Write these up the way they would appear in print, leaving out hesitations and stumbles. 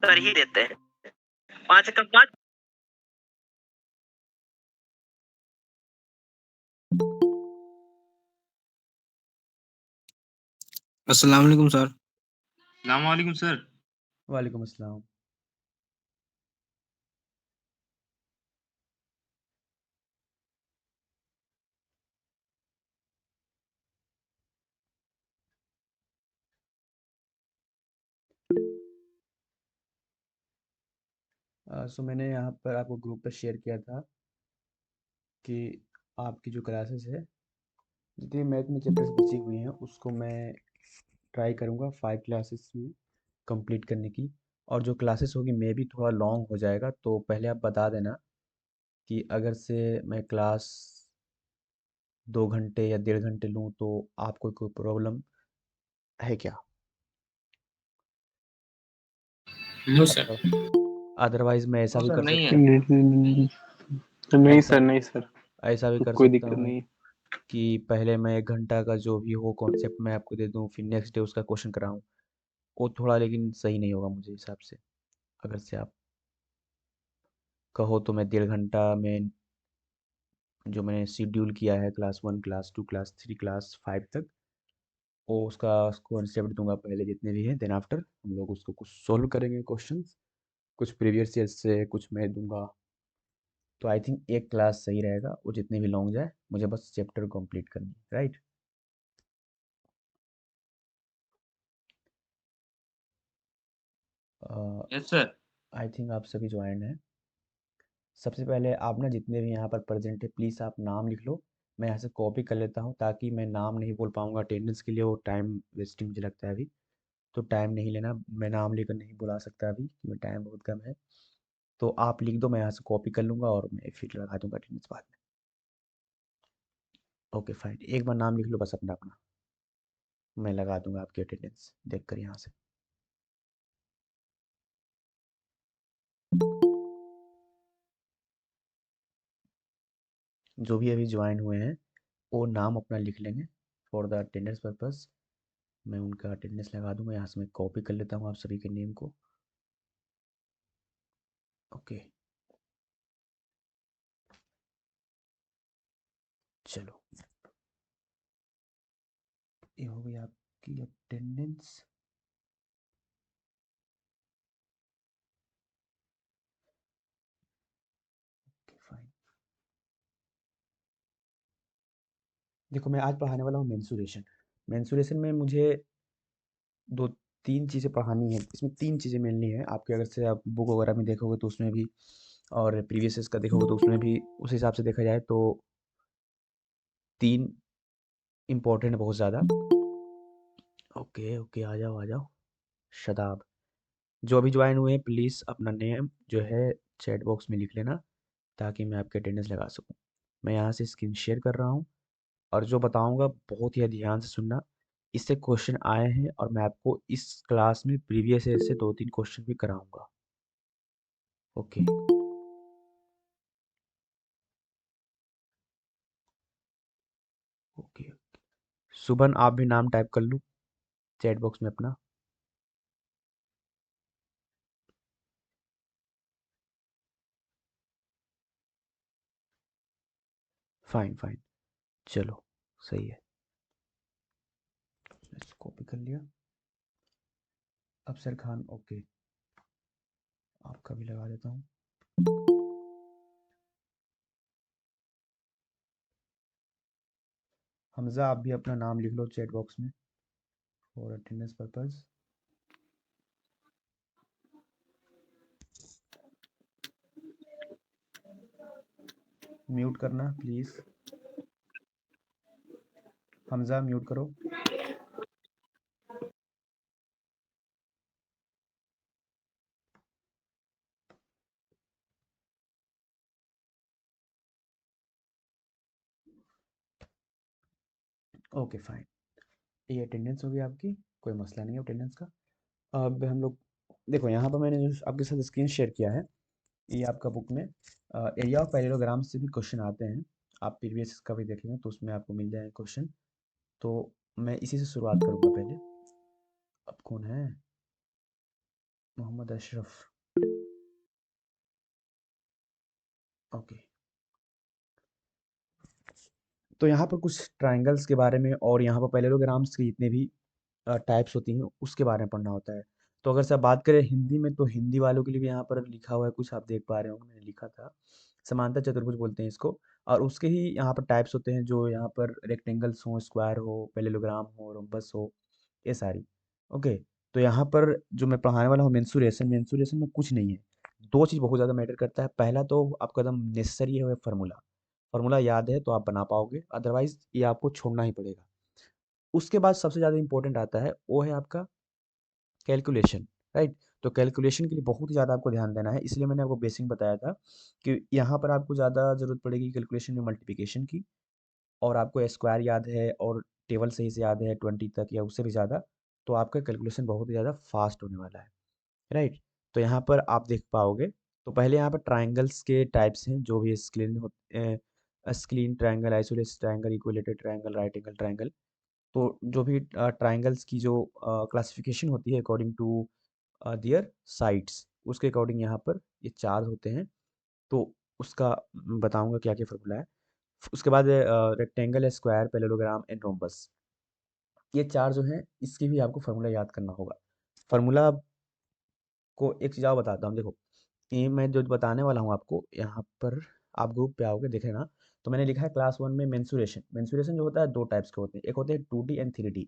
कर ही देते हैं। 5 का 5 अस्सलाम वालेकुम सर। अस्सलाम वालेकुम सर। वालेकुम अस्सलाम। सो मैंने यहाँ पर आपको ग्रुप पर शेयर किया था कि आपकी जो क्लासेस है, जितनी मैथ में चैप्टर्स बची हुई हैं उसको मैं ट्राई करूँगा 5 क्लासेस में कंप्लीट करने की। और जो क्लासेस होगी मे भी थोड़ा लॉन्ग हो जाएगा, तो पहले आप बता देना कि अगर से मैं क्लास 2 घंटे या 1.5 घंटे लूँ तो आपको कोई प्रॉब्लम है क्या? No sir. अदरवाइज़ मैं ऐसा नो भी सर कर नहीं सकता है। नहीं ऐसा सर, नहीं सर, ऐसा भी कर कोई सकता दिक्कत हूँ नहीं है। कि पहले मैं 1 घंटा का जो भी हो कॉन्सेप्ट मैं आपको दे दूँ, फिर नेक्स्ट डे उसका क्वेश्चन कराऊँ। वो थोड़ा लेकिन सही नहीं होगा मुझे हिसाब से। अगर से आप कहो तो मैं 1.5 घंटा में जो मैंने शेड्यूल किया है क्लास 1, क्लास 2, क्लास 3, क्लास 5 तक, वो उसका कॉन्सेप्ट दूंगा पहले जितने भी हैं, देन आफ्टर हम लोग उसको कुछ सोल्व करेंगे क्वेश्चंस, कुछ प्रीवियस ईयर से कुछ मैं दूंगा। तो आई थिंक एक क्लास सही रहेगा, वो जितनी भी लॉन्ग जाए, मुझे बस चैप्टर कंप्लीट करनी है, राइट? Yes sir. आई थिंक आप सभी ज्वाइन हैं। सबसे पहले आप ना जितने भी यहाँ पर प्रेजेंट है प्लीज़ आप नाम लिख लो। मैं यहाँ से कॉपी कर लेता हूँ ताकि मैं नाम नहीं बोल पाऊँगा अटेंडेंस के लिए, वो टाइम वेस्टिंग मुझे लगता है अभी। तो टाइम नहीं लेना, मैं नाम लेकर नहीं बुला सकता अभी क्योंकि टाइम बहुत कम है। तो आप लिख दो, मैं यहाँ से कॉपी कर लूँगा और मैं फिर लगा दूँगा अटेंडेंस बाद में। ओके फाइन, एक बार नाम लिख लो बस अपना अपना, मैं लगा दूँगा आपकी अटेंडेंस देख कर यहाँ से। जो भी अभी ज्वाइन हुए हैं वो नाम अपना लिख लेंगे फॉर द अटेंडेंस पर्पज़। मैं उनका अटेंडेंस लगा दूँगा, यहाँ से मैं कॉपी कर लेता हूँ आप सभी के नेम को। ओके चलो, ये हो गई आपकी अटेंडेंस। Okay fine. देखो मैं आज पढ़ाने वाला हूँ मेंसुरेशन। मेंसुरेशन में मुझे 2-3 चीज़ें पढ़ानी है। इसमें 3 चीज़ें मेनली हैं। आपके अगर से आप बुक वगैरह में देखोगे तो उसमें भी, और प्रीवियस ईयर्स का देखोगे तो उसमें भी, उस हिसाब से देखा जाए तो 3 इम्पोर्टेंट है बहुत ज़्यादा। ओके ओके, आ जाओ आ जाओ। शदाब, जो अभी ज्वाइन हुए हैं प्लीज़ अपना नेम जो है चैट बॉक्स में लिख लेना ताकि मैं आपके अटेंडेंस लगा सकूँ। मैं यहाँ से स्क्रीन शेयर कर रहा हूँ और जो बताऊँगा बहुत ही ध्यान से सुनना। इससे क्वेश्चन आए हैं और मैं आपको इस क्लास में प्रीवियस ईयर से 2-3 क्वेश्चन भी कराऊँगा। Okay okay. सुबन आप भी नाम टाइप कर लो चैट बॉक्स में अपना। फाइन फाइन, चलो सही है, कॉपी कर लिया। अफसर खान, ओके, आपका भी लगा देता हूँ। हमजा आप भी अपना नाम लिख लो चैट बॉक्स में फॉर अटेंडेंस पर्पज़। म्यूट करना प्लीज़, हमजा म्यूट करो। ओके फाइन, ये अटेंडेंस हो गई आपकी, कोई मसला नहीं है अटेंडेंस का। अब हम लोग देखो यहाँ पर मैंने जो आपके साथ स्क्रीन शेयर किया है, ये आपका बुक में एरिया ऑफ पैरेललोग्राम से भी क्वेश्चन आते हैं। आप प्रीवियस का भी देखेंगे तो उसमें आपको मिल जाएगा क्वेश्चन। तो मैं इसी से शुरुआत करूँगा पहले। अब कौन है? मोहम्मद अशरफ। ओके, तो यहाँ पर कुछ ट्रायंगल्स के बारे में और यहाँ पर पैरेललोग्राम्स की जितने भी टाइप्स होती हैं उसके बारे में पढ़ना होता है। तो अगर से आप बात करें हिंदी में, तो हिंदी वालों के लिए भी यहाँ पर लिखा हुआ है, कुछ आप देख पा रहे होंगे, मैंने लिखा था। समांतर चतुर्भुज बोलते हैं इसको। और उसके ही यहाँ पर टाइप्स होते हैं, जो यहाँ पर रेक्टेंगल्स हो, स्क्वायर हो, पैरेललोग्राम हो, रोम्बस हो, ये सारी। ओके, तो यहाँ पर जो मैं पढ़ाने वाला हूँ मेंसुरेशन, मेंसुरेशन में कुछ नहीं है। दो चीज़ बहुत ज़्यादा मैटर करता है। पहला तो आपका एकदम नेसेसरी है, वो फार्मूला। फार्मूला याद है तो आप बना पाओगे, अदरवाइज ये आपको छोड़ना ही पड़ेगा। उसके बाद सबसे ज़्यादा इंपॉर्टेंट आता है, वो है आपका कैलकुलेशन, राइट? तो कैलकुलेशन के लिए बहुत ही ज़्यादा आपको ध्यान देना है, इसलिए मैंने आपको बेसिक बताया था कि यहाँ पर आपको ज़्यादा ज़रूरत पड़ेगी कैलकुलेशन में मल्टीप्लिकेशन की। और आपको स्क्वायर याद है और टेबल सही से याद है 20 तक या उससे भी ज़्यादा, तो आपका कैलकुलेशन बहुत ही ज़्यादा फास्ट होने वाला है, राइट? तो यहाँ पर आप देख पाओगे। तो पहले यहाँ पर ट्राइंगल्स के टाइप्स हैं, जो भी scalene triangle, isosceles triangle, equilateral triangle, right angle triangle. तो जो भी ट्राइंगल्स की जो क्लासिफिकेशन होती है अकॉर्डिंग टू देयर साइड्स, उसके अकॉर्डिंग यहाँ पर ये चार होते हैं। तो उसका बताऊंगा क्या क्या फॉर्मूला है। उसके बाद rectangle, square, parallelogram and rhombus, ये चार जो हैं इसकी भी आपको फार्मूला याद करना होगा। फार्मूला को एक चीज़ और बताता हूँ, देखो ये मैं जो बताने वाला हूँ आपको, यहाँ पर आप ग्रुप पे आओगे देखे ना, तो मैंने लिखा है क्लास 1 में मेंसुरेशन। मेंसुरेशन जो होता है दो टाइप्स के होते हैं, एक होते हैं 2D एंड 3D।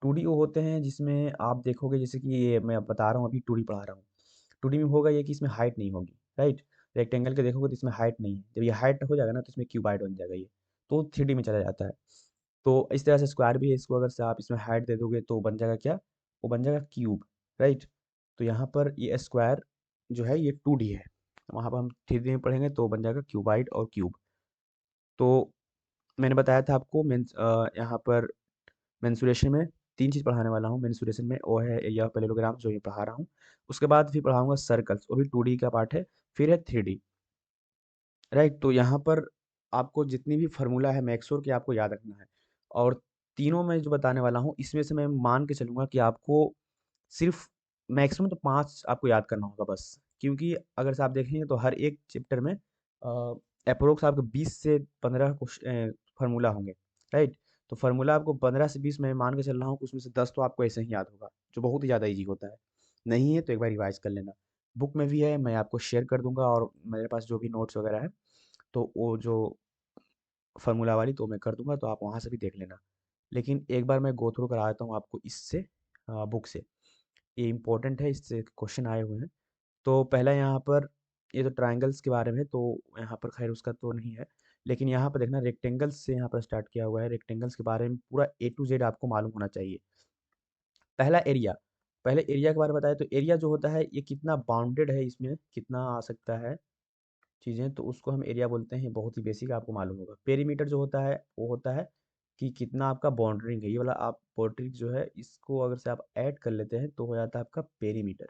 2D वो होते हैं जिसमें आप देखोगे, जैसे कि ये मैं बता रहा हूँ अभी 2D पढ़ा रहा हूँ। 2D में होगा ये कि इसमें हाइट नहीं होगी, राइट? रेक्टेंगल के देखोगे तो इसमें हाइट नहीं है, जब ये हाइट हो जाएगा ना तो इसमें क्यूबाइड बन जाएगा ये, तो 3D में चला जाता है। तो इस तरह से स्क्वायर भी है, इसको अगर से आप इसमें हाइट दे दोगे तो बन जाएगा क्या, वो बन जाएगा क्यूब, राइट? तो यहाँ पर ये स्क्वायर जो है ये 2D है, वहाँ पर हम 3D में पढ़ेंगे तो बन जाएगा क्यूबाइड और क्यूब। तो मैंने बताया था आपको यहाँ पर मेंसुरेशन में तीन चीज़ पढ़ाने वाला हूँ मेंसुरेशन में, वो है एरिया ऑफ पैरेललोग्राम जो ये पढ़ा रहा हूँ। उसके बाद फिर पढ़ाऊंगा सर्कल्स, वो भी 2D का पार्ट है। फिर है 3D, राइट? तो यहाँ पर आपको जितनी भी फार्मूला है मेक श्योर कि आपको याद रखना है। और तीनों मैं जो बताने वाला हूँ इसमें से मैं मान के चलूँगा कि आपको सिर्फ मैक्सिमम तो 5 आपको याद करना होगा बस। क्योंकि अगर से आप देखेंगे तो हर एक चैप्टर में अप्रोक्स आपको 20 से 15 फार्मूला होंगे, राइट? तो फार्मूला आपको 15 से 20 मैं मान के चल रहा हूँ कि उसमें से 10 तो आपको ऐसे ही याद होगा, जो बहुत ही ज़्यादा ईज़ी होता है। नहीं है तो एक बार रिवाइज़ कर लेना। बुक में भी है, मैं आपको शेयर कर दूँगा, और मेरे पास जो भी नोट्स वगैरह है, तो वो जो फार्मूला वाली तो मैं कर दूँगा, तो आप वहाँ से भी देख लेना। लेकिन एक बार मैं गो थ्रू करा देता हूँ आपको इससे, बुक से। ये इम्पोर्टेंट है, इससे क्वेश्चन आए हुए हैं। तो पहला यहाँ पर ये तो ट्रायंगल्स के बारे में है, तो यहाँ पर खैर उसका तो नहीं है। लेकिन यहाँ पर देखना रेक्टेंगल्स से यहाँ पर स्टार्ट किया हुआ है। रेक्टेंगल्स के बारे में पूरा ए टू जेड आपको मालूम होना चाहिए। पहला एरिया, पहले एरिया के बारे में बताया, तो एरिया जो होता है ये कितना बाउंडेड है, इसमें कितना आ सकता है चीज़ें, तो उसको हम एरिया बोलते हैं। बहुत ही बेसिक आपको मालूम होगा। पेरीमीटर जो होता है वो होता है कि कितना आपका बाउंड्रिंग है, ये वाला आप बाउंड्रिंग जो है इसको अगर से आप ऐड कर लेते हैं तो हो जाता है आपका पेरीमीटर,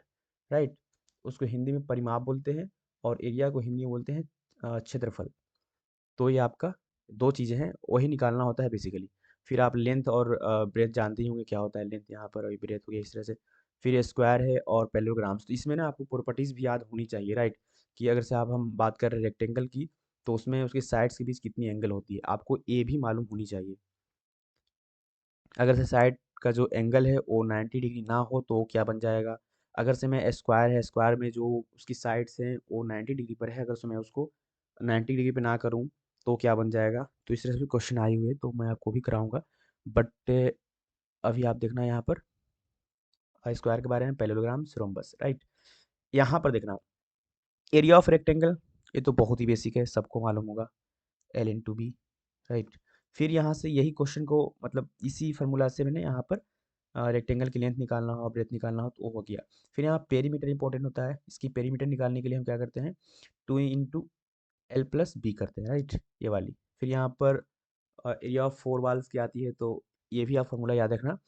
राइट? उसको हिंदी में परिमाप बोलते हैं, और एरिया को हिंदी में बोलते हैं क्षेत्रफल। तो ये आपका दो चीज़ें हैं, वही निकालना होता है बेसिकली। फिर आप लेंथ और ब्रेथ जानते ही होंगे क्या होता है, लेंथ यहाँ पर और ब्रेथ हो गया इस तरह से। फिर स्क्वायर है और पैरेललोग्राम्स, तो इसमें ना आपको प्रॉपर्टीज़ भी याद होनी चाहिए, राइट? कि अगर से आप हम बात कर रहे हैं रेक्टेंगल की, तो उसमें उसकी साइड्स के बीच कितनी एंगल होती है, आपको ये भी मालूम होनी चाहिए। अगर से साइड का जो एंगल है वो 90 डिग्री ना हो तो क्या बन जाएगा। अगर से मैं स्क्वायर है, स्क्वायर में जो उसकी साइड्स हैं वो 90 डिग्री पर है, अगर से मैं उसको 90 डिग्री पे ना करूँ तो क्या बन जाएगा। तो इस तरह से भी क्वेश्चन आए हुए हैं, तो मैं आपको भी कराऊंगा। बट अभी आप देखना यहाँ पर स्क्वायर के बारे में, पैरेललोग्राम, रोम्बस, राइट? यहाँ पर देखना एरिया ऑफ रेक्टेंगल, ये तो बहुत ही बेसिक है, सबको मालूम होगा, L into B, right? फिर यहाँ से यही क्वेश्चन को मतलब इसी फार्मूला से मैंने यहाँ पर रेक्टेंगल की लेंथ निकालना हो, ब्रेथ निकालना हो, तो वो हो गया। फिर यहाँ पेरीमीटर इंपॉर्टेंट होता है। इसकी पेरीमीटर निकालने के लिए हम क्या करते हैं, 2 × L + B करते हैं, राइट? ये वाली। फिर यहाँ पर एरिया ऑफ 4 वॉल्स की आती है, तो ये भी आप फार्मूला याद रखना।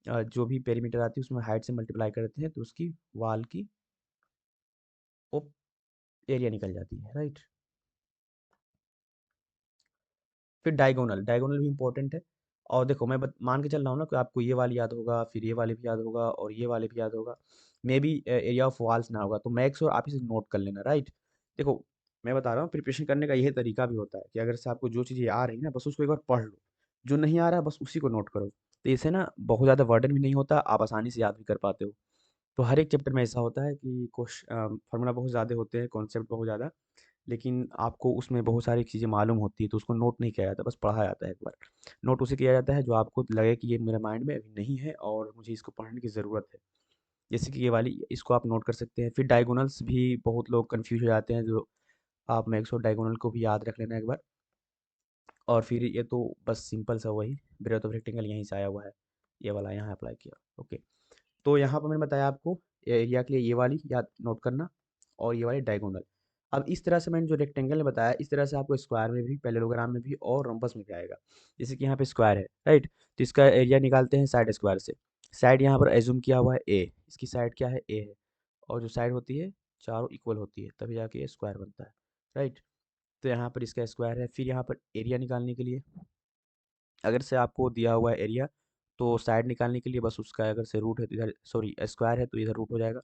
जो भी पेरीमीटर आती है उसमें हाइट से मल्टीप्लाई करते हैं तो उसकी वाल की वो एरिया निकल जाती है, राइट? फिर डायगोनल, डायगोनल भी इम्पोर्टेंट है। और देखो मैं मान के चल रहा हूँ ना कि आपको ये वाली याद होगा, फिर ये वाली भी याद होगा और ये वाली भी याद होगा। May be area of walls ना होगा, तो मेक श्योर आप इसे नोट कर लेना, राइट। देखो मैं बता रहा हूँ प्रिपरेशन करने का यही तरीका भी होता है कि अगर से आपको जो चीज़ें आ रही है ना बस उसको एक बार पढ़ लो, जो नहीं आ रहा है बस उसी को नोट करो, तो इससे ना बहुत ज़्यादा वर्डन भी नहीं होता, आप आसानी से याद भी कर पाते हो। तो हर एक चैप्टर में ऐसा होता है कि फार्मूला बहुत ज़्यादा होते हैं, कॉन्सेप्ट बहुत ज़्यादा, लेकिन आपको उसमें बहुत सारी चीज़ें मालूम होती है, तो उसको नोट नहीं किया जाता, बस पढ़ा जाता है एक बार। नोट उसे किया जाता है जो आपको लगे कि ये मेरे माइंड में अभी नहीं है और मुझे इसको पढ़ने की ज़रूरत है। जैसे कि ये वाली, इसको आप नोट कर सकते हैं। फिर डायगोनल्स भी बहुत लोग कन्फ्यूज़ हो जाते हैं, जो आप मेक श्योर डायगोनल को भी याद रख लेना एक बार। और फिर ये तो बस सिंपल सा वही ब्रेथ ऑफ रेक्टेंगल यहीं से आया हुआ है, ये वाला यहाँ अप्लाई किया, ओके। तो यहाँ पर मैंने बताया आपको एरिया के लिए ये वाली याद नोट करना और ये वाली डायगोनल। अब इस तरह से मैंने जो रेक्टेंगल में बताया, इस तरह से आपको स्क्वायर में भी, पैरेललोग्राम में भी और रम्बस में भी आएगा। जैसे कि यहाँ पे स्क्वायर है, राइट, तो इसका एरिया निकालते हैं साइड स्क्वायर से। साइड यहाँ पर एज्यूम किया हुआ है ए, इसकी साइड क्या है, ए है, और जो साइड होती है चारों इक्वल होती है, तभी जाके ये स्क्वायर बनता है, राइट। तो यहाँ पर इसका स्क्वायर है। फिर यहाँ पर एरिया निकालने के लिए, अगर से आपको दिया हुआ है एरिया, तो साइड निकालने के लिए बस उसका अगर से रूट है तो इधर, सॉरी स्क्वायर है तो इधर रूट हो जाएगा,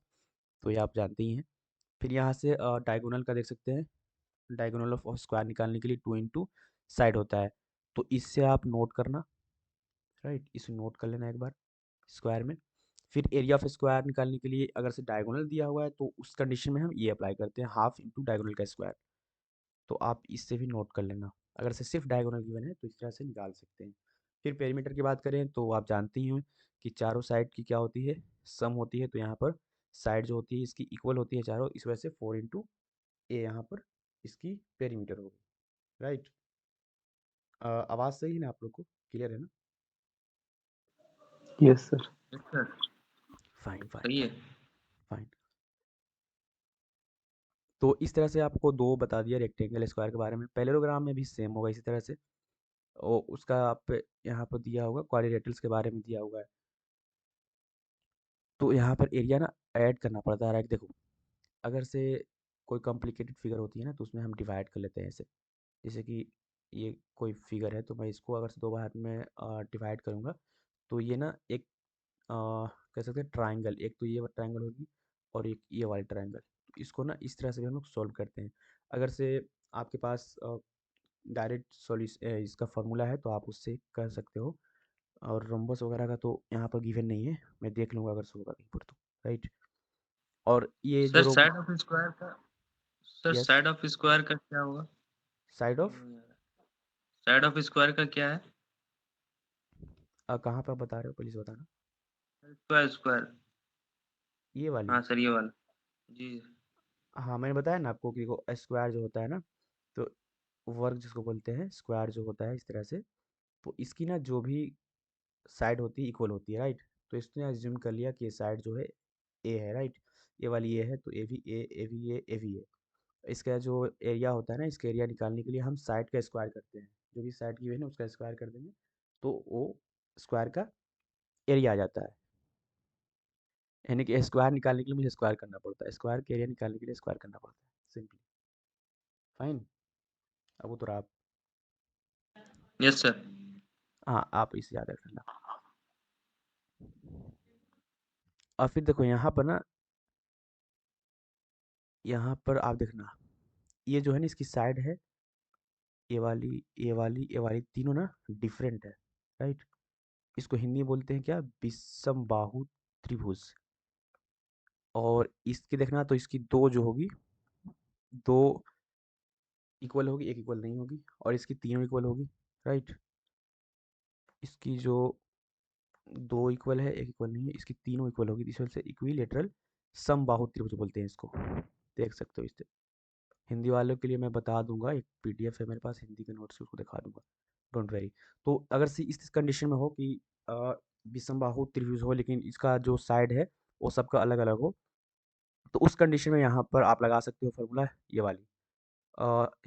तो ये आप जानते ही हैं। फिर यहाँ से डायगोनल का देख सकते हैं, डायगोनल ऑफ स्क्वायर निकालने के लिए 2 इंटू साइड होता है, तो इससे आप नोट करना, राइट, इसे नोट कर लेना एक बार स्क्वायर में। फिर एरिया ऑफ स्क्वायर निकालने के लिए अगर से डायगोनल दिया हुआ है तो उस कंडीशन में हम ये अप्लाई करते हैं, हाफ इंटू डायगोनल का स्क्वायर, तो आप इससे भी नोट कर लेना। अगर से सिर्फ डायगोनल गिवन है तो इस तरह से निकाल सकते हैं। फिर पेरीमीटर की बात करें तो आप जानते ही हैं कि चारों साइड की क्या होती है, सम होती है, तो यहाँ पर साइड जो होती है इसकी इक्वल होती है चारों, इस वजह से 4 इंटू ए यहाँ पर इसकी पेरीमीटर होगी, राइट। आवाज़ सही है ना आप लोग को, क्लियर है ना? Yes sir. Yes sir, fine fine सही है। फाइन। तो इस तरह से आपको दो बता दिया रेक्टेंगल स्क्वायर के बारे में। पैरेललोग्राम में भी सेम होगा इसी तरह से, और उसका आप यहाँ पर दिया होगा, क्वाड्रिलेटरल्स के बारे में दिया हुआ है। तो यहाँ पर एरिया ना ऐड करना पड़ता है, राइट। देखो अगर से कोई कॉम्प्लिकेटेड फिगर होती है ना तो उसमें हम डिवाइड कर लेते हैं ऐसे, जैसे कि ये कोई फिगर है तो मैं इसको अगर से दो भाग में डिवाइड करूँगा, तो ये ना एक कह सकते हैं ट्राइंगल, एक तो ये ट्राइंगल होगी और एक ये वाली ट्राइंगल, इसको ना इस तरह से भी हम लोग सॉल्व करते हैं। अगर से आपके पास डायरेक्ट सॉल्यूशन इसका फार्मूला है तो आप उससे कर सकते हो, और रोम्बस वगैरह का तो यहाँ पर गिवन नहीं है, मैं देख लूँगा अगर से होगा कहीं पर तो, राइट। और ये जो सर साइड ऑफ स्क्वायर का, sir yes, side of square का क्या होगा? Side of side of square का क्या है? कहाँ पर बता रहे हो प्लीज़ बताना। स्क्वायर स्क्वायर, ये वाली, हाँ सर ये वाला, जी। हाँ मैंने बताया ना आपको कि स्क्वायर जो होता है ना, तो वर्ग जिसको बोलते हैं, स्क्वायर जो होता है इस तरह से, तो इसकी ना जो भी साइड होती है इक्वल होती है, राइट। तो इसने अज्यूम कर लिया कि ये साइड जो है ए है, राइट, ये वाली ए है, तो ए भी ए, ए भी ए, ए भी ए। इसका जो एरिया होता है ना, इसका एरिया निकालने के लिए हम साइड का स्क्वायर करते हैं, जो भी साइड की है ना उसका स्क्वायर कर देंगे, तो वो स्क्वायर का एरिया आ जाता है। यानी कि स्क्वायर निकालने के लिए मुझे स्क्वायर करना पड़ता है, स्क्वायर के एरिया निकालने के लिए स्क्वायर करना पड़ता है, सिंपली। फाइन। अब वो तो आप, यस सर। हाँ आप इसे याद रखना। और फिर देखो यहाँ पर ना, यहाँ पर आप देखना, ये जो है ना इसकी साइड है, ये वाली, ये वाली, ये वाली, तीनों ना डिफरेंट है, राइट। इसको हिंदी में बोलते हैं क्या, विषमबाहु त्रिभुज। और इसकी देखना तो इसकी दो जो होगी, दो इक्वल होगी, एक इक्वल नहीं होगी, और इसकी तीनों इक्वल होगी, राइट। इसकी जो दो इक्वल है, एक इक्वल नहीं है, इसकी तीनों इक्वल होगी, इस वजह से इक्विलेटरल समबाहु त्रिभुज बोलते हैं इसको, देख सकते हो इससे। हिंदी वालों के लिए मैं बता दूंगा, एक पीडीएफ है मेरे पास हिंदी के नोट्स, उसको दिखा दूंगा, डोंट वेरी। तो अगर से इस कंडीशन में हो कि विषमबाहु त्रिभुज हो लेकिन इसका जो साइड है वो सबका अलग अलग हो, तो उस कंडीशन में यहाँ पर आप लगा सकते हो फार्मूला, ये वाली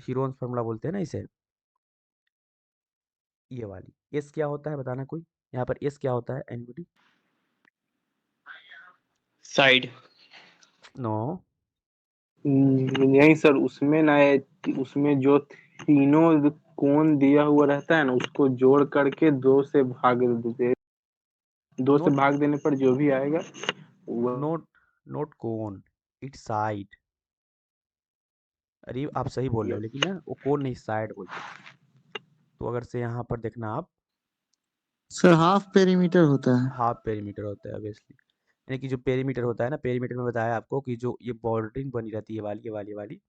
हीरोन्स फार्मूला बोलते हैं ना इसे, ये वाली। एस क्या होता है बताना कोई, यहाँ पर एस क्या होता है एनीबॉडी? साइड। नो, नहीं सर, उसमें ना उसमें जो तीनों कोण दिया हुआ रहता है ना, उसको जोड़ करके दो नो, से भाग देने पर जो भी आएगा वो no, not cone, it's side. अरे आप सही बोल रहे हो, यस। लेकिन ना वो कोन नहीं, साइड बोलते हैं। तो अगर से यहाँ पर देखना आप, सर हाफ पेरीमीटर होता है। हाफ पेरीमीटर होता है ऑब्वियसली। यानी कि जो पेरीमीटर होता है ना, पेरीमीटर में बताया आपको कि जो ये बॉर्डरिंग बनी रहती है, ये वाली ये वाली ये वाली,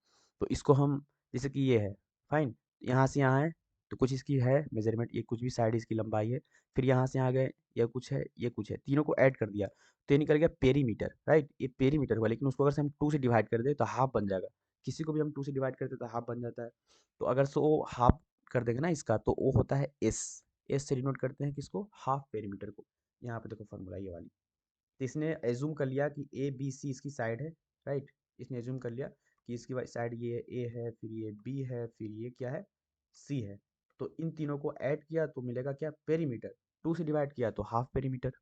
तो इसको हम, जैसे कि ये है, फाइन, यहाँ से यहाँ है, तो कुछ इसकी है मेजरमेंट, ये कुछ भी साइड इसकी लंबाई है, फिर यहाँ से यहाँ गए, ये कुछ है, ये कुछ है, तीनों को ऐड कर दिया तो ये निकल गया पेरीमीटर, राइट। ये पेरीमीटर हुआ, लेकिन उसको अगर से हम 2 से डिवाइड कर दे तो हाफ बन जाएगा। किसी को भी हम 2 से डिवाइड करते तो हाफ बन जाता है। तो अगर से वो हाफ कर देंगे ना इसका, तो वो होता है एस। एस से डिनोट करते हैं किसको, हाफ पेरीमीटर को। यहाँ पे देखो फॉर्मूला ये वाली। तो इसने एज्यूम कर लिया कि ए बी सी इसकी साइड है, राइट। इसने एज्यूम कर लिया कि इसकी साइड ये ए है, फिर ये बी है, फिर ये क्या है, सी है। तो इन तीनों को ऐड किया तो मिलेगा क्या, पेरीमीटर। 2 से डिवाइड किया तो हाफ पेरीमीटर,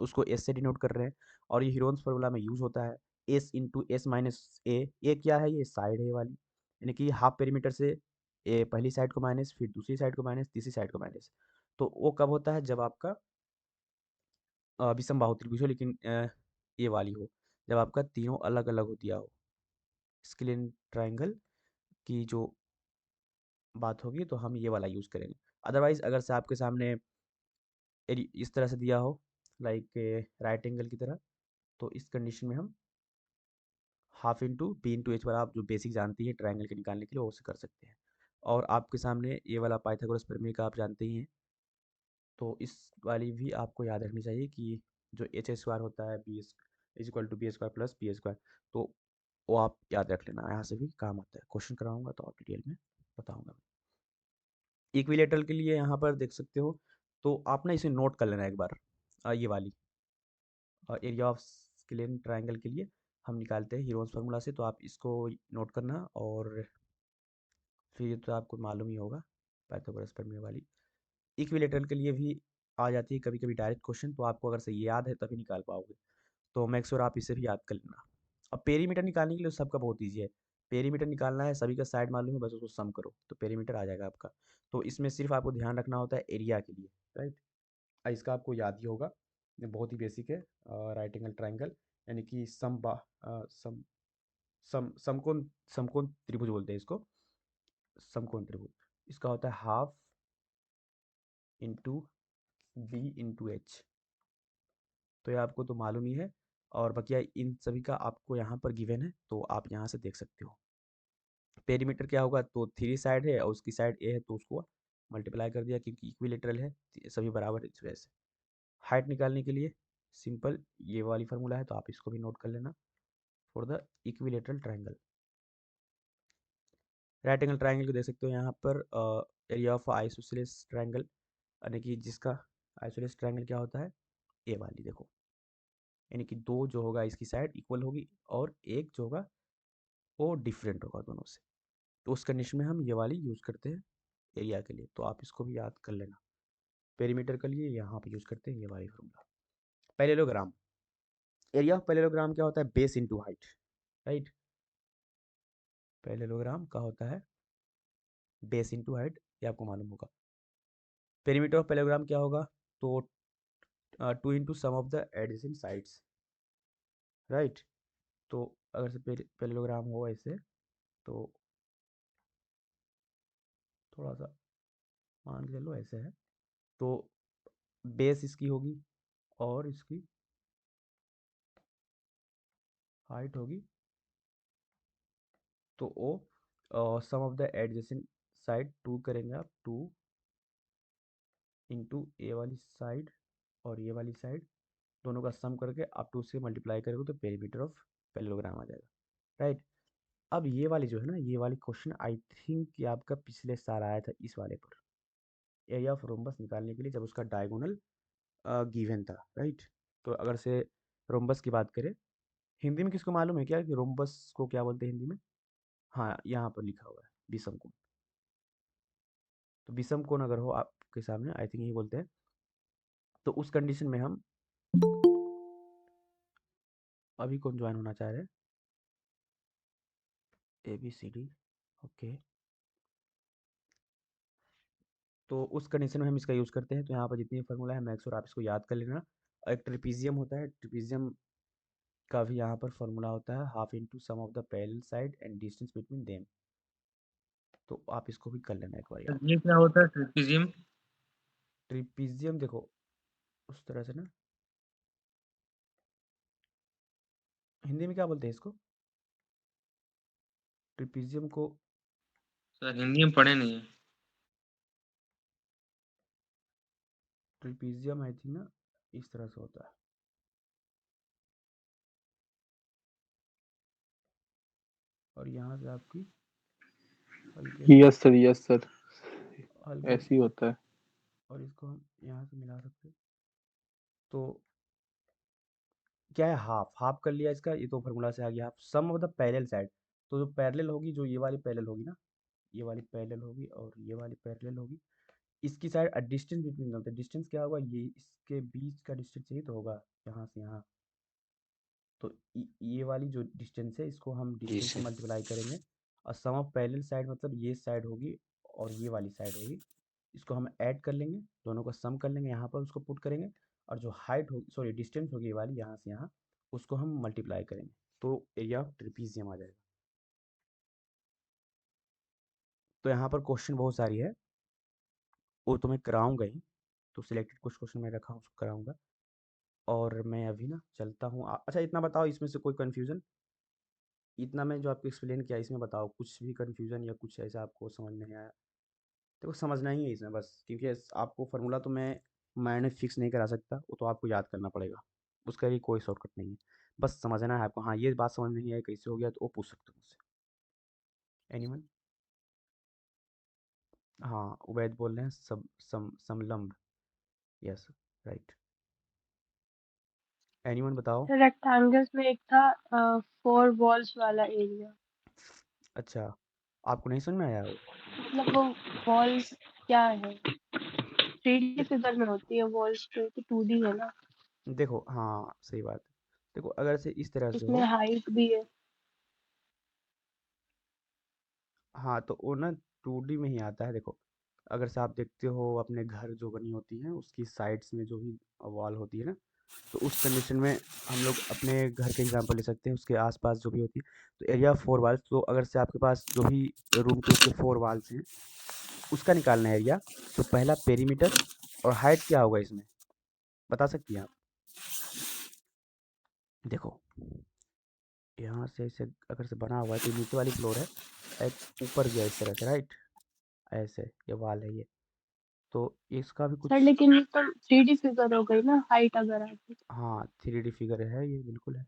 उसको एस से डिनोट कर रहे हैं। और ये हीरोन्स फार्मूला में यूज होता है, एस इंटू एस माइनस ए क्या है, ये साइड है ये वाली। यानी कि हाफ पेरीमीटर से ए पहली साइड को माइनस, फिर दूसरी साइड को माइनस, तीसरी साइड को माइनस। तो वो कब होता है, जब आपका विषम त्रिभुज हो, लेकिन ये वाली हो, जब आपका तीनों अलग अलग हो दिया हो। स्केलिन ट्राइंगल की जो बात होगी तो हम ये वाला यूज़ करेंगे। अदरवाइज अगर से आपके सामने इस तरह से दिया हो, लाइक राइट एंगल की तरह, तो इस कंडीशन में हम half into B into H वाला, आप जो बेसिक जानती है ट्राइंगल के निकालने के लिए, वो से कर सकते हैं। और आपके सामने ये वाला पाइथागोरस प्रमेय का आप जानते ही हैं, तो इस वाली भी आपको याद रखनी चाहिए कि जो एच स्क्वायर होता है, B is equal to B square plus B square, तो वो आप याद रख लेना, यहाँ से भी काम आता है। क्वेश्चन कराऊंगा तो आप डिटेल में बताऊंगा। इक्विलेटरल के लिए यहाँ पर देख सकते हो, तो आप ना इसे नोट कर लेना एक बार। ये वाली एरिया ऑफ स्केलिन ट्राइंगल के लिए हम निकालते हैं हीरोन्स फार्मूला से, तो आप इसको नोट करना। और फिर ये तो आपको मालूम ही होगा, पाइथागोरस प्रमेय वाली। इक्विलेटरल के लिए भी आ जाती है कभी कभी डायरेक्ट क्वेश्चन, तो आपको अगर से ये याद है तभी निकाल पाओगे। तो मेक श्योर आप इसे भी याद कर लेना। अब पेरीमीटर निकालने के लिए सबका बहुत ईजी है। पेरीमीटर निकालना है, सभी का साइड मालूम है, बस उसको सम करो तो पेरीमीटर आ जाएगा आपका। तो इसमें सिर्फ आपको ध्यान रखना होता है एरिया के लिए, राइट। इसका आपको याद ही होगा, ये बहुत ही बेसिक है। राइट एंगल ट्राइंगल, यानी कि समकोण, समकोण त्रिभुज बोलते हैं इसको, समकोण त्रिभुज। इसका होता है half into B into H. तो ये आपको तो मालूम ही है, और बकिया इन सभी का आपको यहाँ पर गिवन है, तो आप यहाँ से देख सकते हो। पेरीमीटर क्या होगा, तो 3 साइड है और उसकी साइड ए है, तो उसको मल्टीप्लाई कर दिया क्योंकि इक्विलेटरल है, सभी बराबर है, इस वजह से। हाइट निकालने के लिए सिंपल ये वाली फार्मूला है, तो आप इसको भी नोट कर लेना for the equilateral triangle. Right angle triangle को देख सकते हो यहाँ पर, एरिया ऑफ आइसोसेलेस ट्राइंगल, यानी कि जिसका आइसोसेलेस ट्राइंगल क्या होता है, ए वाली देखो, यानी कि 2 जो होगा इसकी साइड इक्वल होगी, और एक जो होगा वो डिफरेंट होगा दोनों से। तो उस कंडीशन में हम ये वाली यूज़ करते हैं एरिया के लिए, तो आप इसको भी याद कर लेना। पेरीमीटर के लिए यहाँ पे यूज़ करते हैं ये वाली formula. Parallelogram, area of parallelogram क्या होता है, base into height, right. Parallelogram का होता है बेस इनटू हाइट, ये आपको मालूम होगा। पेरीमीटर ऑफ पैरेललोग्राम क्या होगा, तो 2 into sum of the adjacent sides, right. तो अगर से पैरेललोग्राम हो ऐसे, तो थोड़ा सा मान के चलो ऐसे है, तो बेस इसकी होगी और इसकी हाइट होगी, तो वो सम ऑफ द एडजेसेंट साइड 2 करेंगे आप, 2 इंटू ए वाली साइड और ये वाली साइड, दोनों का सम करके आप 2 से मल्टीप्लाई करोगे तो पेरीमीटर ऑफ पैरेललोग्राम आ जाएगा, राइट। अब ये वाली जो है ना, ये वाली क्वेश्चन आई थिंक कि आपका पिछले साल आया था इस वाले पर, एरिया ऑफ रोम्बस निकालने के लिए, जब उसका डायगोनल गिवन था, राइट। तो अगर से रोम्बस की बात करें, हिंदी में किसको मालूम है क्या कि रोम्बस को क्या बोलते हैं हिंदी में, हाँ यहाँ पर लिखा हुआ है विषम कोण। तो विषम कोण अगर हो आपके सामने, आई थिंक यही बोलते हैं, तो उस कंडीशन में हम अभी कौन ज्वाइन होना चाह रहे हैं, A B C D, okay. तो उस कंडीशन में हम इसका यूज़ करते हैं। तो यहाँ पर जितनी फार्मूला है मैक्स, और आप इसको याद कर लेना। एक ट्रिपीजियम होता है, ट्रिपीजियम का भी यहाँ पर फॉर्मूला होता है half into sum of the parallel side and distance between them. तो आप इसको भी कर लेना एक बार सर याद। ये क्या होता है ट्रेपेजियम? ट्रिपीजियम देखो उस तरह से ना, हिंदी में क्या बोलते हैं इसको? ट्रिपीजियम को सर हिंदी में पढ़े नहीं है। ट्रिपीजियम आई थिंक ना इस तरह से होता है। और यहाँ से आपकी हल्के से यस सर, यस सर, हल्के ऐसे ही होता है। और इसको हम यहाँ से मिला सकते हैं। तो क्या है, हाफ हाफ कर लिया इसका, ये तो फार्मूला से आ गया। Half sum of the parallel side, तो जो पैरेलल होगी, जो ये वाली पैरेलल होगी ना, ये वाली पैरेलल होगी और ये वाली पैरेलल होगी, इसकी साइड डिस्टेंस बिटवीन दोनों, तो डिस्टेंस क्या होगा, ये इसके बीच का डिस्टेंस यही तो होगा, यहाँ से यहाँ। तो ये वाली जो डिस्टेंस है इसको हम डिस्टेंस से मल्टीप्लाई करेंगे, और सम ऑफ पैरेलल साइड मतलब ये साइड होगी और ये वाली साइड होगी, इसको हम ऐड कर लेंगे, दोनों का सम कर लेंगे, यहाँ पर उसको पुट करेंगे, और जो हाइट होगी, सॉरी डिस्टेंस होगी ये वाली यहाँ से यहाँ, उसको हम मल्टीप्लाई करेंगे, तो एरिया ऑफ ट्रेपीजियम आ जाएगा। तो यहाँ पर क्वेश्चन बहुत सारी है, वो तो मैं कराऊंगा ही, तो सिलेक्टेड कुछ क्वेश्चन मैं रखा हूँ उसको कराऊंगा। और मैं अभी ना चलता हूँ। अच्छा इतना बताओ, इसमें से कोई कन्फ्यूज़न, इतना मैं जो आपको एक्सप्लेन किया इसमें बताओ, कुछ भी कन्फ्यूज़न या कुछ ऐसा आपको समझ नहीं आया? देखो समझना ही है इसमें बस, क्योंकि आपको फार्मूला तो मैं माइंड में फिक्स नहीं करा सकता, वो तो आपको याद करना पड़ेगा, उसका लिए कोई शॉर्टकट नहीं है, बस समझना है आपको। हाँ ये बात समझ नहीं आई कैसे हो गया, तो वो पूछ सकते हो मुझसे। एनीवन? हाँ उबैद बोल रहे हैं, समलम्ब, यस राइट। एनीवन बताओ। रेक्टेंगल्स में एक था 4 वॉल्स वाला एरिया, अच्छा आपको नहीं समझ में आया वो? मतलब वो वॉल्स क्या है? 3D फिगर में होती है वॉल्स, तो 2D है ना, देखो हाँ सही बात है। देखो अगर से इस तरह से इसमें हो, हाइट भी है। हाँ तो वो ना 2D में ही आता है। देखो अगर से आप देखते हो अपने घर जो बनी होती हैं उसकी साइड्स में जो भी वॉल होती है ना, तो उस कंडीशन में हम लोग अपने घर के एग्जांपल ले सकते हैं, उसके आसपास जो भी होती है, तो एरिया 4 वाल्स, तो अगर से आपके पास जो भी रूम के उसके 4 वाल्स हैं उसका निकालना है एरिया, तो पहला पेरीमीटर और हाइट क्या होगा इसमें, बता सकती हैं आप? देखो यहाँ से ऐसे अगर से बना हुआ है, तो ये नीचे वाली फ्लोर है, एक ऊपर गया इस तरह से, राइट, ऐसे ये वाल है ये, तो इसका भी कुछ। सर लेकिन ये तो 3D फिगर हो गई ना, हाइट अगर आती। हाँ 3D फिगर है ये, बिल्कुल है।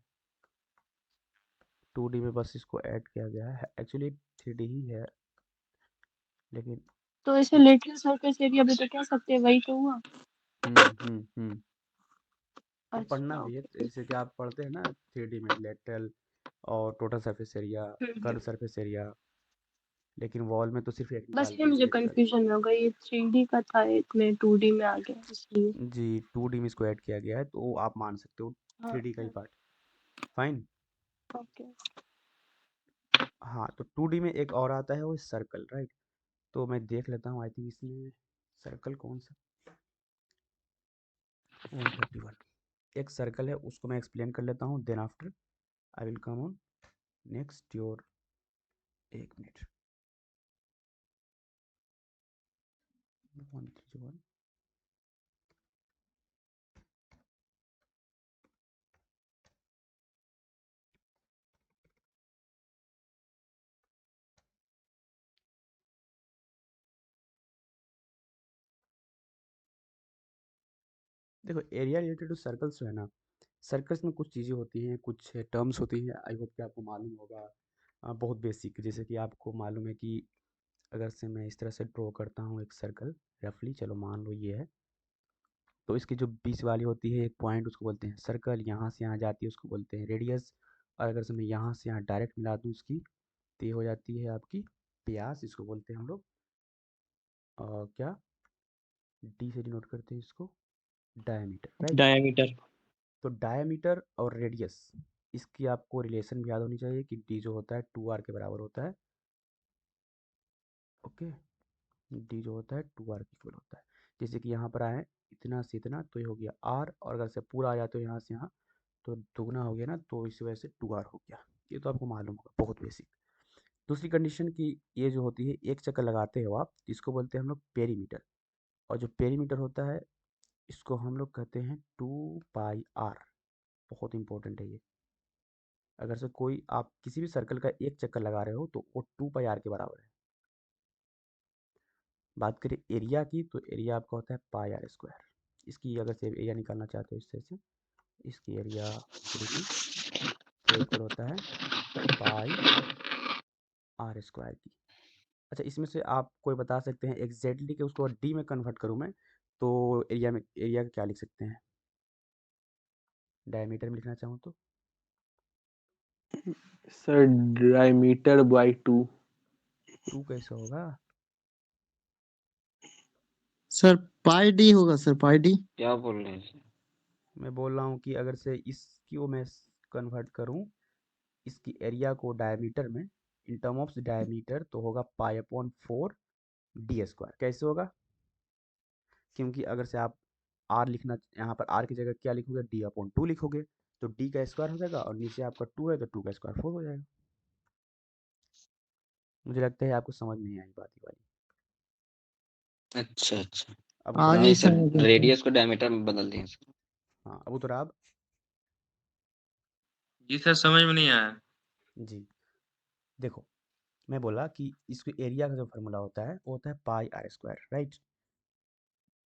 2D में बस इसको ऐड किया गया है, एक्चुअली 3D ही है, लेकिन तो इसे लेटरल सरफेस एरिया भी तो कह सकते हैं, वही तो हुआ। वो पढ़ना अच्छा भी है, ओके। जैसे कि आप पढ़ते हैं ना 3D में लेटरल और total surface area, curve surface area, लेकिन वॉल में तो सिर्फ एक बस निकालते ये हैं मुझे लेटरल। कंफ्यूजन हो गई, 3D का था एक में 2D में आ गया इसलिए। जी 2D में इसको ऐड किया गया है, तो आप मान सकते हो हाँ 3D का ही पार्ट। फाइन। ओके। हाँ तो 2D में एक और आता है वो सर्कल, राइट, तो मैं देख लेता हूँ, आई थिंक इसमें सर्कल कौन सा, 131 एक सर्कल है, उसको मैं एक्सप्लेन कर लेता हूँ, then after I will come on next your, एक मिनट, 131। देखो एरिया रिलेटेड टू सर्कल्स जो है ना, सर्कल्स में कुछ चीज़ें होती हैं, कुछ टर्म्स होती हैं, आई होप कि आपको मालूम होगा। बहुत बेसिक, जैसे कि आपको मालूम है कि अगर से मैं इस तरह से ड्रॉ करता हूँ एक सर्कल रफली, चलो मान लो ये है, तो इसकी जो बीच वाली होती है एक पॉइंट, उसको बोलते हैं सर्कल, यहाँ से यहाँ जाती है उसको बोलते हैं रेडियस, और अगर से मैं यहाँ से यहाँ डायरेक्ट मिला दूँ इसकी, तो ये हो जाती है आपकी व्यास, इसको बोलते हैं हम लोग क्या, डी से डिनोट करते हैं इसको, डायमीटर, राइट। डायमीटर। तो डायमीटर और रेडियस, इसकी आपको रिलेशन भी याद होनी चाहिए कि डी जो होता है 2r के बराबर होता है, ओके, डी जो होता है 2r के इक्वल होता है। जैसे कि यहाँ पर आए इतना से इतना, तो ये हो गया r, और अगर से पूरा आ जाए तो यहाँ से यहाँ, तो दुगना हो गया ना, तो इसी वजह से 2r हो गया। ये तो आपको मालूम होगा, बहुत बेसिक। दूसरी कंडीशन की ये जो होती है, एक चक्कर लगाते हो आप, इसको बोलते हैं हम लोग पेरीमीटर। और जो पेरीमीटर होता है इसको हम लोग कहते हैं 2πr। बहुत इंपॉर्टेंट है ये। अगर से कोई आप किसी भी सर्कल का एक चक्कर लगा रहे हो तो वो 2πr के बराबर है। बात करें एरिया की, तो एरिया आपका होता है πr²। इसकी अगर से एरिया निकालना चाहते हो इस तरह से, इसकी एरिया पूरी की तो इक्वल होता है πr² की। अच्छा, इसमें से आप कोई बता सकते हैं एग्जैक्टली कि उसको डी में कन्वर्ट करूँ मैं तो एरिया का क्या लिख सकते हैं? डायमीटर में लिखना चाहूँ तो सर डायमीटर बाई 2। 2 कैसे होगा? सर पाई डी होगा सर, पाई डी। क्या बोल रहे हैं? मैं बोल रहा हूँ कि अगर से इसकी वो मैं कन्वर्ट करूँ इसकी एरिया को डायमीटर में, इन टर्म ऑफ डायमीटर, तो होगा π/4 कैसे होगा? क्योंकि अगर से आप r लिखना, यहाँ पर r की जगह क्या लिखोगे, d/2 लिखोगे, तो d का स्क्वायर हो जाएगा और नीचे आपका 2 है तो 2 का स्क्वायर 4 हो जाएगा। मुझे लगता है आपको समझ नहीं आई बात ये वाली। अच्छा अच्छा। अब आगे नहीं उत्तराब, सर, समझ गए सर। रेडियस को डायमीटर में बदल दिए सर। हाँ अब उत्तराब जी सर, समझ में नहीं आया। जी। देखो, मैं बोला कि इसके एरिया का जो फार्मूला होता है वो होता है πr², राइट?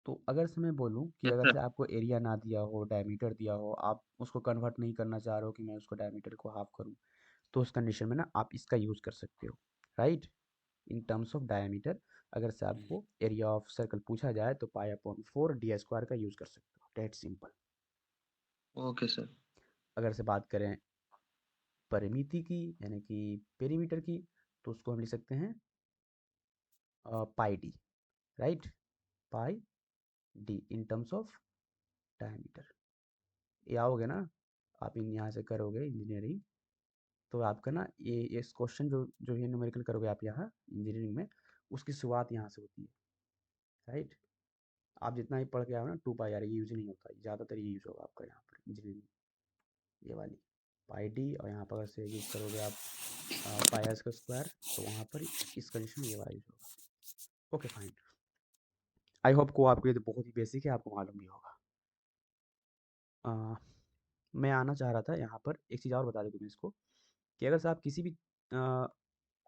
तो अगर से मैं बोलूँ कि यस अगर सर। से आपको एरिया ना दिया हो, डायमीटर दिया हो, आप उसको कन्वर्ट नहीं करना चाह रहे हो कि मैं उसको डायमीटर को हाफ करूँ, तो उस कंडीशन में ना आप इसका यूज़ कर सकते हो, right? In terms of diameter अगर से आपको एरिया ऑफ सर्कल पूछा जाए तो π/4 d² का यूज़ कर सकते हो, डेट सिंपल। Okay sir. अगर से बात करें परिमिति की, यानी कि पेरीमीटर की, तो उसको हम लिख सकते हैं πd, right? πd in terms of diameter. ये आओगे ना, आप इन यहाँ से करोगे इंजीनियरिंग, तो आपका ना ये इस क्वेश्चन जो ये न्यूमेरिकल करोगे आप यहाँ इंजीनियरिंग में, उसकी शुरुआत यहाँ से होती है, राइट? आप जितना ही पढ़ के आओ ना 2πr ये यूज नहीं होता, ज़्यादातर ये यूज होगा आपका यहाँ पर इंजीनियरिंग, ये वाली πd। और यहाँ पर अगर से यूज़ करोगे आप πr², तो वहाँ पर इस कंडीशन में ये वाला यूज होगा। ओके फाइन, आई होप को आपको ये तो बहुत ही बेसिक है, आपको मालूम भी होगा। मैं आना चाह रहा था यहाँ पर, एक चीज़ और बता दूँ तुम्हें इसको, कि अगर से आप किसी भी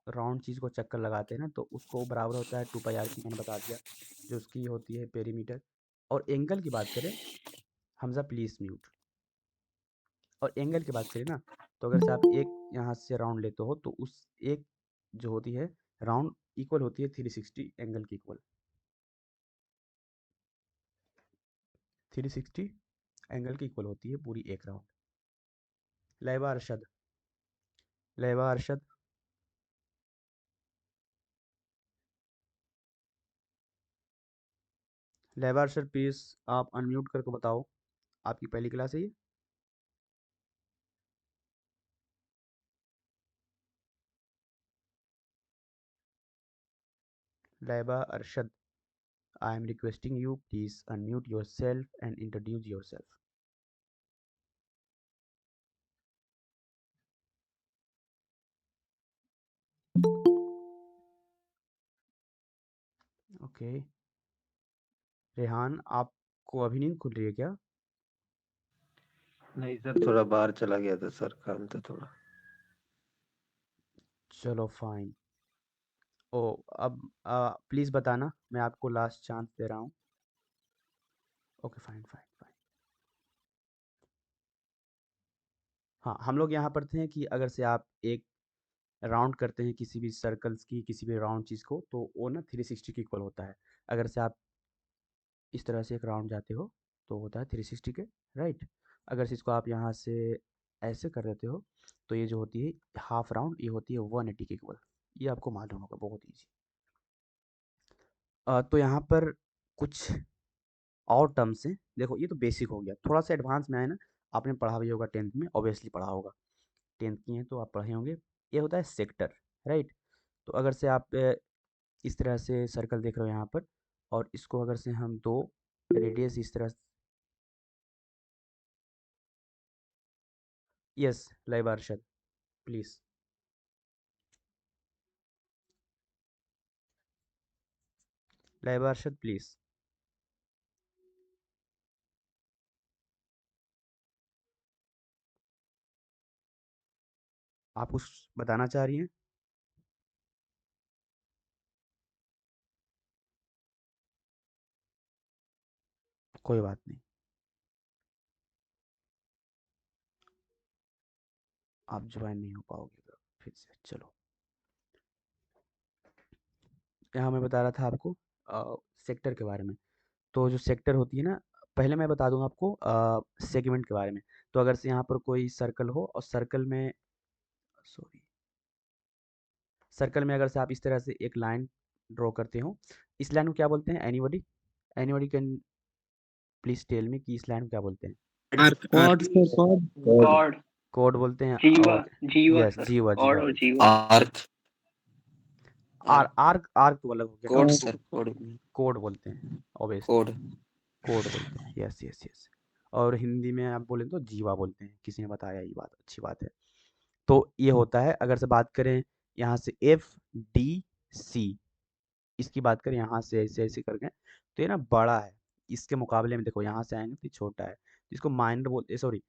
राउंड चीज़ को चक्कर लगाते हैं ना, तो उसको बराबर होता है 2πr की, मैंने बता दिया, जो उसकी होती है पेरीमीटर। और एंगल की बात करें, हमजा प्लीज म्यूट। और एंगल की बात करें ना, तो अगर से आप एक यहाँ से राउंड लेते हो तो उस एक जो होती है राउंड इक्वल होती है 360 एंगल की इक्वल। 360 एंगल की इक्वल होती है पूरी एक राउंड। लैबा अरशद, लैबा अरशद, लैबा अरशद प्लीज़ आप अनम्यूट करके बताओ, आपकी पहली क्लास है ये? लैबा Arshad, I am requesting you, please unmute yourself and introduce yourself. Okay Rehan, आपको अभी नींद खुल रही है क्या? नहीं सर, थोड़ा बाहर चला गया था सर, काम था थोड़ा। चलो फाइन। ओ अब प्लीज़ बताना, मैं आपको लास्ट चांस दे रहा हूँ। Okay fine fine fine. हाँ, हम लोग यहाँ पर थे कि अगर से आप एक राउंड करते हैं किसी भी सर्कल्स की, किसी भी राउंड चीज़ को, तो वो ना 360 के इक्वल होता है। अगर से आप इस तरह से एक राउंड जाते हो तो होता है 360 के, राइट? अगर से इसको आप यहाँ से ऐसे कर देते हो तो ये जो होती है हाफ राउंड, ये होती है 180 के इक्वल। ये आपको मालूम होगा, बहुत ईजी। तो यहाँ पर कुछ और टर्म्स हैं, देखो ये तो बेसिक हो गया, थोड़ा सा एडवांस में आए ना, आपने पढ़ा भी होगा 10th में, ऑब्वियसली पढ़ा होगा, 10th की हैं तो आप पढ़े होंगे। ये होता है सेक्टर, राइट? तो अगर से आप इस तरह से सर्कल देख रहे हो यहाँ पर, और इसको अगर से हम दो रेडियस इस तरह yes live Arshad please. Live Arshad please. आप कुछ बताना चाह रही हैं? कोई बात नहीं, आप ज्वाइन नहीं हो पाओगे तो फिर से चलो। यहाँ मैं बता रहा था आपको सेक्टर के बारे में। तो जो सेक्टर होती है ना, पहले मैं बता दूंगा आपको सेगमेंट के बारे में। तो अगर से यहाँ पर कोई सर्कल हो और सर्कल में सॉरी सर्कल में अगर से आप इस तरह से एक लाइन ड्रॉ करते हो, इस लाइन को क्या बोलते हैं? Anybody anybody can please tell me कि इस लाइन को क्या बोलते हैं? Arc chord arc sir chord. Chord, code बोलते हैं। जीवा, और जीवा यस सर, जीवा कॉर्ड जीवा। और जीवा। आर्क आर्क आर्क तो अलग हो गया कोड ना, सर कोड कोड बोलते हैं ऑब्वियसली, कोड कोड बोलते हैं। Yes yes yes. और हिंदी में आप बोलें तो जीवा बोलते हैं। किसी ने बताया, ये बात अच्छी बात है। तो ये होता है, अगर से बात करें यहाँ से एफ डी सी, इसकी बात करें यहाँ से ऐसे ऐसे करके, तो ये ना बड़ा है इसके मुकाबले में। देखो यहाँ से आएंगे तो ये छोटा है, तो इसको माइनर बोलते, सॉरी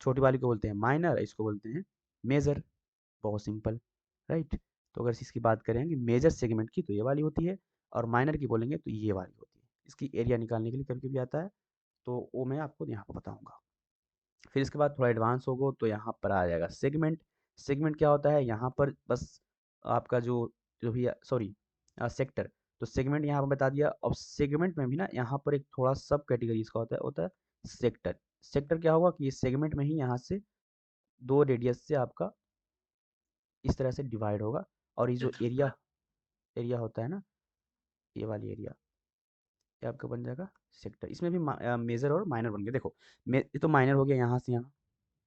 छोटी वाली को बोलते हैं माइनर, इसको बोलते हैं मेजर। बहुत सिंपल, राइट। तो अगर इसकी बात करेंगे मेजर सेगमेंट की तो ये वाली होती है, और माइनर की बोलेंगे तो ये वाली होती है। इसकी एरिया निकालने के लिए करके भी आता है, तो वो मैं आपको यहाँ पर बताऊँगा। फिर इसके बाद थोड़ा एडवांस होगा तो यहाँ पर आ जाएगा सेगमेंट। सेगमेंट क्या होता है? यहाँ पर बस आपका जो जो भी सॉरी सेक्टर, तो सेगमेंट यहाँ पर बता दिया। अब सेगमेंट में भी ना यहाँ पर एक थोड़ा सब कैटेगरी इसका होता है सेक्टर। सेक्टर क्या होगा कि ये सेगमेंट में ही यहाँ से 2 रेडियस से आपका इस तरह से डिवाइड होगा, और ये जो एरिया एरिया होता है ना, ये वाली एरिया, ये आपका बन जाएगा सेक्टर। इसमें भी मेजर और माइनर बन गया। देखो ये तो माइनर हो गया यहाँ से यहाँ,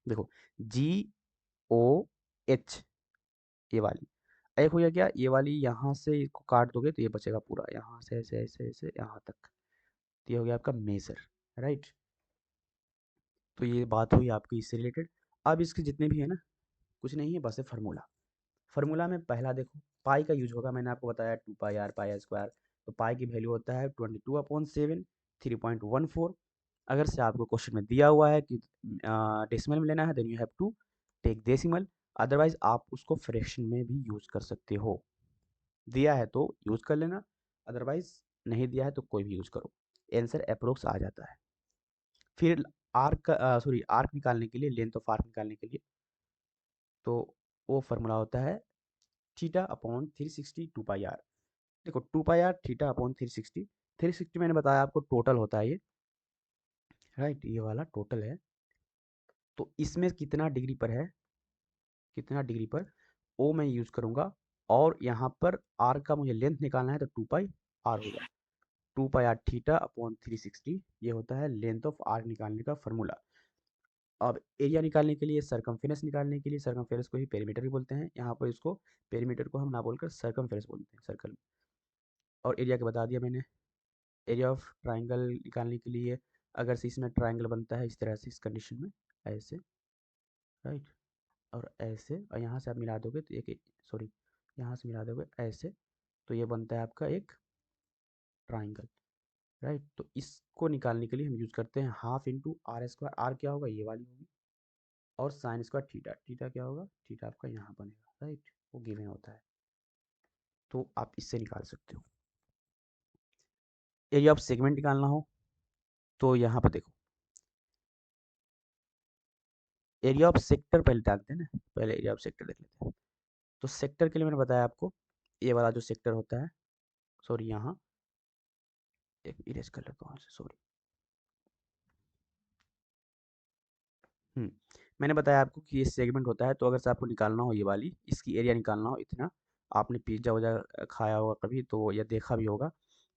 देखो GOH, ये वाली। एक हो गया क्या, ये वाली यहाँ से इसको काट दोगे तो ये बचेगा पूरा, यहाँ से ऐसे ऐसे ऐसे यहाँ तक। तो ये हो गया आपका मेजर, राइट। तो ये बात हुई आपकी इससे रिलेटेड। अब इसके जितने भी है ना, कुछ नहीं है, बस है फार्मूला। फार्मूला में पहला देखो, पाई का यूज होगा। मैंने आपको बताया 2 पाई आर पाई स्क्वायर। तो पाई की वैल्यू होता है 22/7 3.14। अगर से आपको क्वेश्चन में दिया हुआ है कि डेसिमल में लेना है, then you have to take decimal. Otherwise आप उसको फ्रैक्शन में भी यूज कर सकते हो। दिया है तो यूज कर लेना, अदरवाइज नहीं दिया है तो कोई भी यूज करो, आंसर अप्रोक्स आ जाता है। फिर आर्क निकालने के लिए, लेंथ ऑफ आर्क निकालने के लिए, तो वो फार्मूला होता है θ/360 2 पाई आर। देखो 2 पाई आर θ/360, 360 मैंने बताया आपको टोटल होता है ये, राइट। ये वाला टोटल है। तो इसमें कितना डिग्री पर है, कितना डिग्री पर, वो मैं यूज करूंगा। और यहाँ पर आर का मुझे लेंथ निकालना है तो 2 पाई आर होगा। 2 पाई आर θ/360, ये होता है लेंथ ऑफ आर्क निकालने का फार्मूला। अब एरिया निकालने के लिए, सरकमफेरेंस निकालने के लिए, सरकमफेरेंस को ही पेरीमीटर भी बोलते हैं। यहाँ पर इसको पेरीमीटर को हम ना बोलकर सरकमफेरेंस बोलते हैं, सर्कल। और एरिया के बता दिया मैंने। एरिया ऑफ ट्राइंगल निकालने के लिए, अगर से इसमें ट्राइंगल बनता है इस तरह से, इस कंडीशन में ऐसे, राइट, और ऐसे, और यहाँ से आप मिला दोगे तो एक, सॉरी यहाँ से मिला दोगे ऐसे, तो ये बनता है आपका एक ट्राइंगल, राइट। तो इसको निकालने के लिए हम यूज करते हैं half into R square. R क्या होगा, ये वाली होगी, और साइन स्क्वायर थीटा। थीटा क्या होगा, थीटा आपका यहाँ बनेगा, राइट, वो गिवन होता है। तो आप इससे निकाल सकते हो। एरिया ऑफ सेगमेंट निकालना हो तो यहाँ पर देखो, एरिया ऑफ सेक्टर पहले डालते हैं ना, पहले एरिया ऑफ सेक्टर देख लेते हैं। तो सेक्टर के लिए मैंने बताया आपको, ये वाला जो सेक्टर होता है, सॉरी यहाँ एक इरेज कर लेता हूँ, सॉरी। मैंने बताया आपको कि ये सेगमेंट होता है। तो अगर से आपको निकालना हो ये वाली, इसकी एरिया निकालना हो, इतना आपने पिज्जा वजा खाया होगा कभी तो, या देखा भी होगा,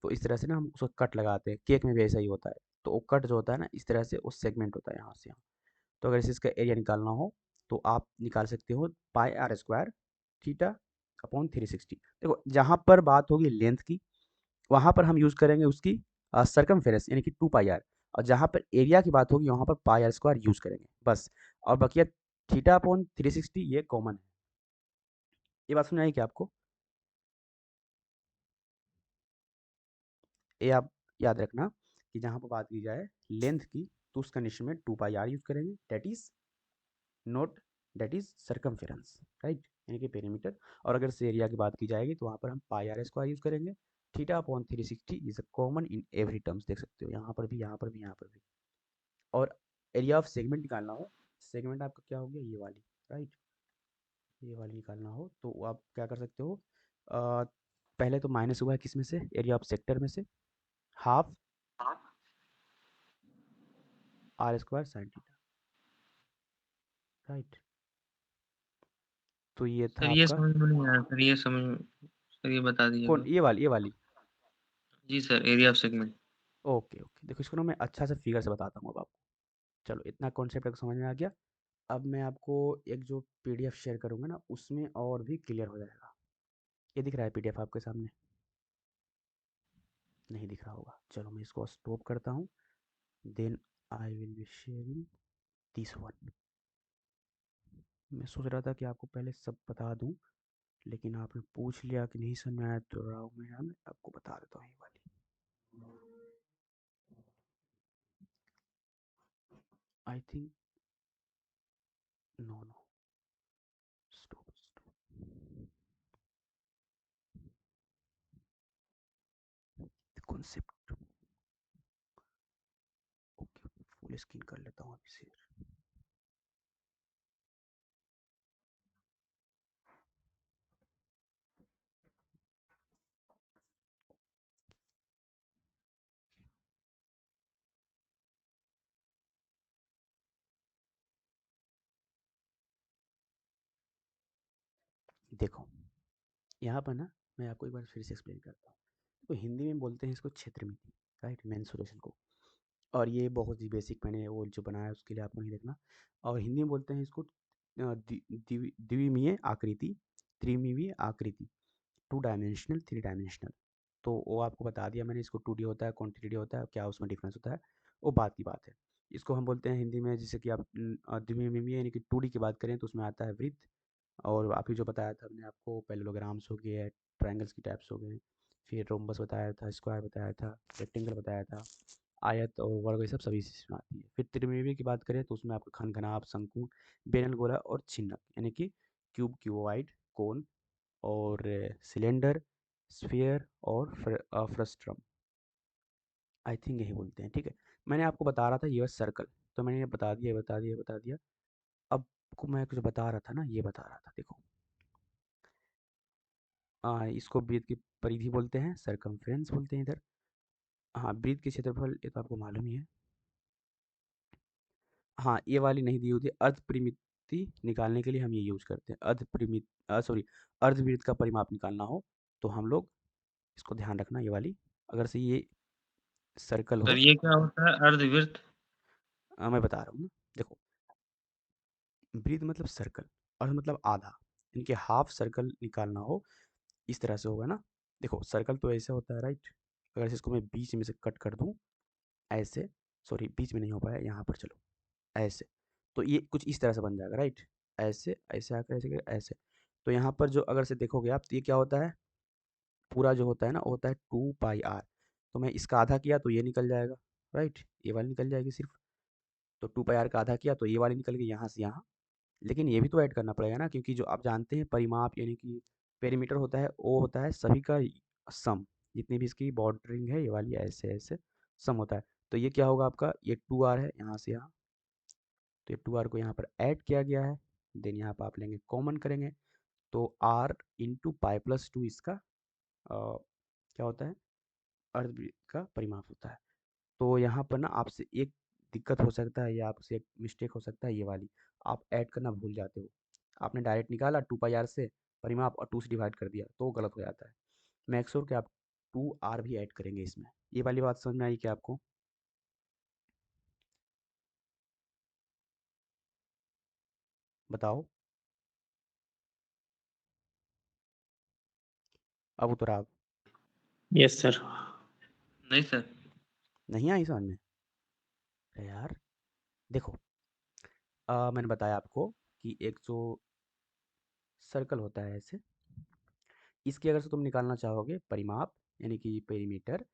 तो इस तरह से ना हम उसको कट लगाते हैं। केक में भी ऐसा ही होता है। तो वो कट जो होता है ना, इस तरह से वो सेगमेंट होता है यहाँ से यहाँ। तो अगर इसे इसका एरिया निकालना हो तो आप निकाल सकते हो पाई आर स्क्वायर θ/360। देखो जहाँ पर बात होगी लेंथ की, वहाँ पर हम यूज़ करेंगे उसकी सरकमफेरेंस यानी कि 2 पाई आर, और जहाँ पर एरिया की बात होगी वहाँ पर पाई आर स्क्वायर यूज़ करेंगे बस। और बकिया थीटा अपॉन 360 ये कॉमन है। ये बात समझ आई क्या आपको? ये आप याद रखना कि जहाँ पर बात की जाए लेंथ की तो उस कंडीशन में 2πr यूज करेंगे, that is not that is circumference, right, यानी कि पेरीमीटर। और अगर से एरिया की बात की जाएगी तो वहाँ पर हम πr² यूज करेंगे। Theta upon 360 is a common in every terms, देख सकते हो यहाँ पर भी, यहाँ पर भी, यहाँ पर भी। और एरिया ऑफ सेगमेंट निकालना हो, सेगमेंट आपका क्या हो गया, ये वाली, राइट, ये वाली निकालना हो तो आप क्या कर सकते हो, पहले तो माइनस हुआ है किस में से, एरिया ऑफ सेक्टर में से, half r² sin theta, right. तो ये था सर ये आपका समझ में नहीं आया सर, ये समझ सर ये बता कौन, दीजिएगा। ये वाली। जी sir, area of segment. Okay okay, देखो इसको ना मैं अच्छा से फिगर से बताता हूँ अब आपको। चलो इतना कॉन्सेप्ट आपको समझ में आ गया। अब मैं आपको एक जो पीडीएफ शेयर करूँगा ना उसमें और भी क्लियर हो जाएगा। ये दिख रहा है पीडीएफ आपके सामने? नहीं दिख रहा होगा, चलो मैं इसको स्टॉप करता हूँ, then I will be sharing this one. मैं सोच रहा था कि आपको पहले सब बता दूं, लेकिन आपने पूछ लिया कि नहीं समझ में आया तो राव मैं आपको बता देता हूँ ये वाली। I think no no, stop concept. Okay, full screen कर लेता हूँ अभी शेयर। देखो यहाँ पर ना मैं आपको एक बार फिर से एक्सप्लेन करता हूँ। तो हिंदी में बोलते हैं इसको क्षेत्रमिति, राइट, मेंसुरेशन को। और ये बहुत ही बेसिक मैंने वो जो बनाया है उसके लिए आपको नहीं देखना। और हिंदी में बोलते हैं इसको द्विमीय आकृति, त्रिमीय आकृति, 2 डायमेंशनल, 3 डायमेंशनल। तो वो आपको बता दिया मैंने, इसको 2D होता है, कौन 3D होता है, क्या उसमें डिफरेंस होता है, वो बात की बात है। इसको हम बोलते हैं हिंदी में, जैसे कि आप द्विमीय यानी कि 2D की बात करें तो उसमें आता है वृत्त, और अभी जो बताया था हमने आपको पैरेललोग्राम्स हो गए, ट्रायंगल्स की टाइप्स हो गए, फिर रोम्बस बताया था, स्क्वायर बताया था, रेक्टेंगल बताया था, आयत और वर्ग, ये सब सभी इसमें आती है। फिर त्रिमिमीय की बात करें तो उसमें आपका खंड, घनाभ, शंकु, बेलन, गोला और छिन्नक, यानी कि क्यूब, क्यूबॉइड, कोन और सिलेंडर, स्फीयर और फ्रस्ट्रम, आई थिंक यही बोलते हैं, ठीक है। मैंने आपको बता रहा था ये सर्कल, तो मैंने ये बता दिया, बता दिया, बता दिया। अब को मैं कुछ बता रहा था ना, ये बता रहा था, देखो इसको वृत्त की परिधि बोलते हैं, सरकमफ्रेंस बोलते हैं इधर। हाँ, वृत्त के क्षेत्रफल ये तो आपको मालूम ही है। हाँ, ये वाली नहीं दी होती, अर्ध परिमिति निकालने के लिए हम ये यूज करते हैं। अर्धवृत्त का परिमाप निकालना हो तो हम लोग इसको ध्यान रखना, ये वाली अगर से ये सर्कल सर हो, ये क्या होता है अर्धवृत्त? मैं बता रहा हूँ ना, देखो वृत्त मतलब सर्कल, अर्ध मतलब आधा, इनके हाफ सर्कल निकालना हो इस तरह से होगा ना। देखो सर्कल तो ऐसे होता है, राइट, अगर इसको मैं बीच में से कट कर दूं ऐसे, सॉरी बीच में नहीं हो पाया, यहाँ पर चलो ऐसे, तो ये कुछ इस तरह से बन जाएगा, राइट, ऐसे ऐसे आकर ऐसे ऐसे। तो यहाँ पर जो अगर से देखोगे आप तो ये क्या होता है, पूरा जो होता है ना वो होता है 2πr। तो मैं इसका आधा किया तो ये निकल जाएगा, राइट, ये वाली निकल जाएगी सिर्फ। तो 2πr का आधा किया तो ये वाली निकल गई यहाँ से यहाँ। लेकिन ये भी तो ऐड करना पड़ेगा ना, क्योंकि जो आप जानते हैं परिमाप यानी कि पेरीमीटर होता है वो होता है सभी का सम, जितनी भी इसकी बॉर्डरिंग है ये वाली ऐसे ऐसे सम होता है। तो ये क्या होगा आपका, ये 2r है यहाँ से यहाँ, तो ये 2r को यहाँ पर ऐड किया गया है, देन यहाँ पर आप लेंगे कॉमन करेंगे तो r इंटू पाई प्लस 2 इसका क्या होता है, अर्धवृत्त का परिमाप होता है। तो यहाँ पर ना आपसे एक दिक्कत हो सकता है या आपसे एक मिस्टेक हो सकता है, ये वाली आप ऐड करना भूल जाते हो। आपने डायरेक्ट निकाला 2πr से परिमाप और 2 से डिवाइड कर दिया तो गलत हो जाता है। मेक श्योर कि आप 2r भी ऐड करेंगे इसमें। ये वाली बात समझ में आई क्या आपको? बताओ अब उतरा अब यस सर। नहीं सर। नहीं आई समझ में? अरे यार देखो मैंने बताया आपको कि एक जो सर्कल होता है ऐसे, इसकी अगर से तुम निकालना चाहोगे परिमाप यानी कि पेरीमीटर,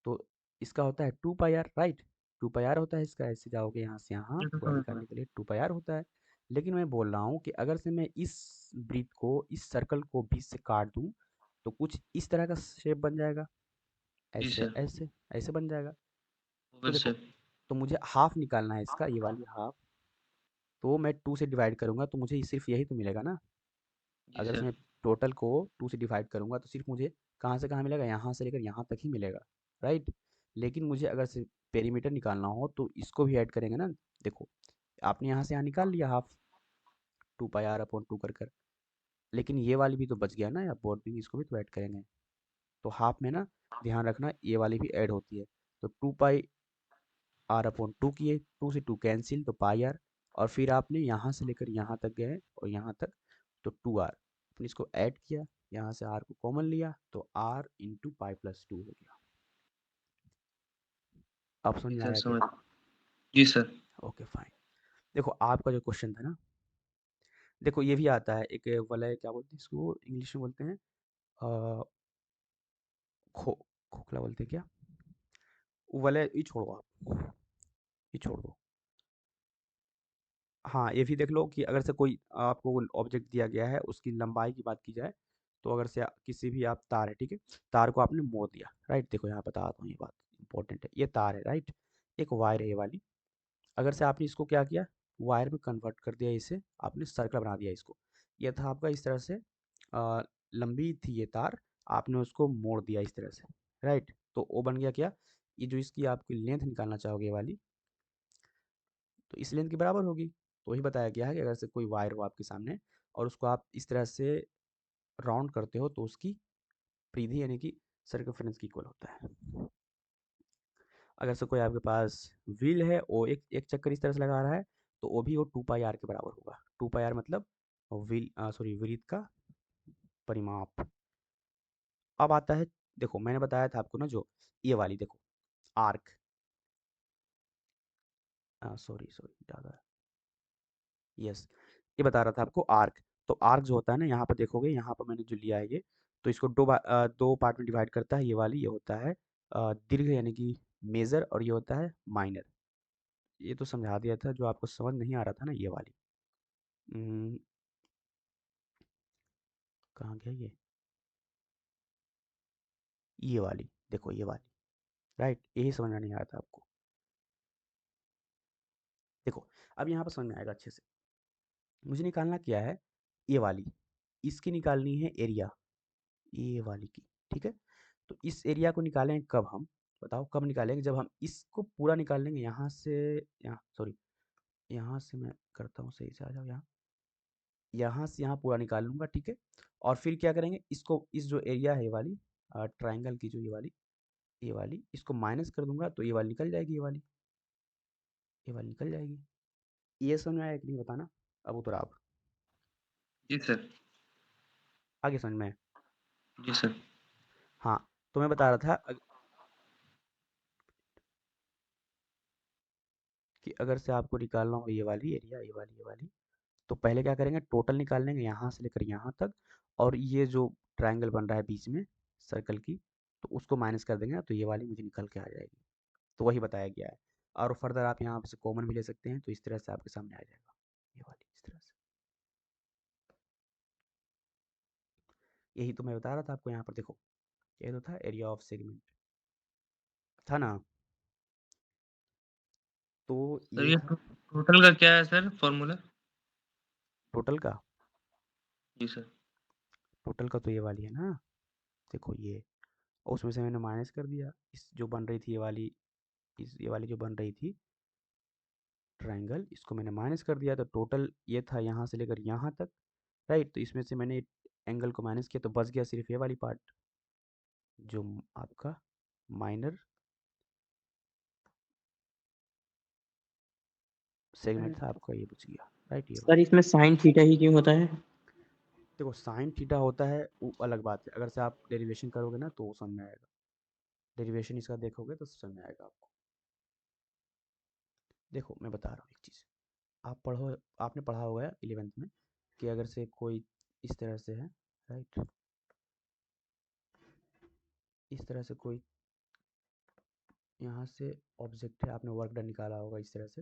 तो इसका होता है 2πr, राइट। 2πr होता है इसका, ऐसे जाओगे यहाँ से यहाँ ये तो पूरा समझ निकालने में। के लिए 2πr होता है। लेकिन मैं बोल रहा हूँ कि अगर से मैं इस ब्रीथ को, इस सर्कल को बीच से काट दूँ, तो कुछ इस तरह का शेप बन जाएगा, जी ऐसे सर। ऐसे ऐसे बन जाएगा। तो ओवल देखो, शेप। तो मुझे हाफ निकालना है इसका, ये वाली हाफ, तो मैं 2 से डिवाइड करूँगा तो मुझे सिर्फ यही तो मिलेगा ना। जी अगर से सर। मैं टोटल को 2 से डिवाइड करूँगा तो सिर्फ मुझे कहाँ से कहाँ मिलेगा, यहाँ से लेकर यहाँ तक ही मिलेगा, राइट। लेकिन मुझे अगर से पेरीमीटर निकालना हो तो इसको भी ऐड करेंगे ना। देखो, आपने यहाँ से यहाँ निकाल लिया हाफ, 2πr/2 कर, लेकिन ये वाली भी तो बच गया ना, या बोर्डिंग इसको भी तो ऐड करेंगे। तो हाफ में ना ध्यान रखना ये वाली भी ऐड होती है। तो 2πr/2 किए, 2 से 2 कैंसिल, तो πr, और फिर आपने यहाँ से लेकर यहाँ तक गए और यहाँ तक, तो 2r, आपने इसको ऐड किया, यहाँ से r को कॉमन लिया, तो r इंटू π+2 हो गया। अब समझ जी में सर आया क्या? समझ। जी सर। Okay fine. देखो आपका जो क्वेश्चन था ना, देखो ये भी आता है एक वलय, क्या बोलते हैं इसको इंग्लिश में, बोलते हैं अ, खो खोखला बोलते हैं क्या, वलय, ये छोड़ो आप, ये छोड़ दो। हाँ, ये भी देख लो कि अगर से कोई आपको ऑब्जेक्ट दिया गया है, उसकी लंबाई की बात की जाए, तो अगर से किसी भी आप तार है, ठीक है, तार को आपने मोड़ दिया, राइट। देखो यहाँ बताता हूँ, ये बात इंपॉर्टेंट है, ये तार है, राइट, एक वायर है ये वाली। अगर से आपने इसको क्या किया, वायर में कन्वर्ट कर दिया, इसे आपने सर्कल बना दिया इसको। ये था आपका इस तरह से, लंबी थी ये तार, आपने उसको मोड़ दिया इस तरह से, राइट। तो वो बन गया क्या, ये जो इसकी आपकी लेंथ निकालना चाहोगे ये वाली, तो इस लेंथ के बराबर होगी। तो वही बताया गया है कि अगर से कोई वायर हो आपके सामने और उसको आप इस तरह से राउंड करते हो, तो उसकी परिधि यानी कि सर्कमफ्रेंस की इक्वल होता है। अगर से कोई आपके पास व्हील है, वो एक एक चक्कर इस तरह से लगा रहा है, तो वो भी वो 2πr के बराबर होगा। 2πr मतलब व्हील, सॉरी, वृत्त का परिमाप। अब आता है, देखो मैंने बताया था आपको ना, जो ये वाली देखो आर्क, सॉरी सॉरी ज़्यादा, यस, ये बता रहा था आपको आर्क। तो आर्क जो होता है ना, यहाँ पर देखोगे, यहाँ पर मैंने जो लिया है ये, तो इसको दो पार्ट में डिवाइड करता है। ये वाली, ये होता है दीर्घ यानी कि मेजर, और ये होता है माइनर। ये तो समझा दिया था, जो आपको समझ नहीं आ रहा था ना, ये वाली, कहाँ गया ये वाली, देखो ये वाली, राइट, यही समझ में नहीं आ रहा था आपको। देखो अब यहाँ पर समझ में आएगा अच्छे से। मुझे निकालना क्या है, ये वाली, इसकी निकालनी है एरिया, ये वाली की, ठीक है। तो इस एरिया को निकालेंगे कब हम, बताओ कब निकालेंगे, जब हम इसको पूरा निकाल लेंगे, यहाँ से, यहाँ सॉरी, यहाँ से मैं करता हूँ, सही से आ जाओ, यहाँ से यहाँ पूरा निकाल लूँगा, ठीक है। और फिर क्या करेंगे, इसको, इस जो एरिया है ये वाली ट्राइंगल की, जो ये वाली इसको माइनस कर दूंगा, तो ये वाली निकल जाएगी, ये वाली निकल जाएगी। ये समझ में आया कि नहीं, बताना। अब उतरा आप, जी सर। आगे समझ में आया? जी सर। हाँ, तो मैं बता रहा था कि अगर से आपको निकालना हो ये वाली एरिया, ये वाली, तो पहले क्या करेंगे, टोटल निकाल लेंगे यहाँ से लेकर यहाँ तक, और ये जो ट्रायंगल बन रहा है बीच में सर्कल की, तो उसको माइनस कर देंगे, तो ये वाली मुझे निकल के आ जाएगी। तो वही बताया गया है। और फर्दर आप यहाँ से कॉमन भी ले सकते हैं, तो इस तरह से आपके सामने आ जाएगा, ये वाली इस तरह से। यही तो मैं बता रहा था आपको, यहाँ पर देखो, ये तो था एरिया ऑफ सेगमेंट, था ना। तो सर ये ये था टोटल का क्या है सर फॉर्मूला? टोटल का। जी सर। टोटल का तो ये वाली है ना, देखो ये, और उसमें से मैंने माइनस कर दिया, इस जो बन रही थी ये वाली, ये वाली जो बन रही थी ट्रायंगल, इसको मैंने माइनस कर दिया, तो टोटल ये था यहाँ से लेकर यहाँ तक, राइट। तो इसमें से मैंने एंगल को माइनस किया, तो बच गया सिर्फ ये वाली पार्ट, जो आपका माइनर सेगमेंट था आपका, ये बच गया, राइट, ये सर वाला। इसमें साइन थीटा ही क्यों होता है? देखो साइन थीटा होता है, वो अलग बात है, अगर से आप डेरिवेशन करोगे ना तो वो समझ में आएगा, डेरिवेशन इसका देखोगे तो समझ में आएगा आपको। देखो मैं बता रहा हूँ एक चीज़, आपने पढ़ा होगा 11th में कि अगर से कोई इस तरह से है, राइट, इस तरह से कोई यहाँ से ऑब्जेक्ट है, आपने वर्क डन निकाला होगा इस तरह से।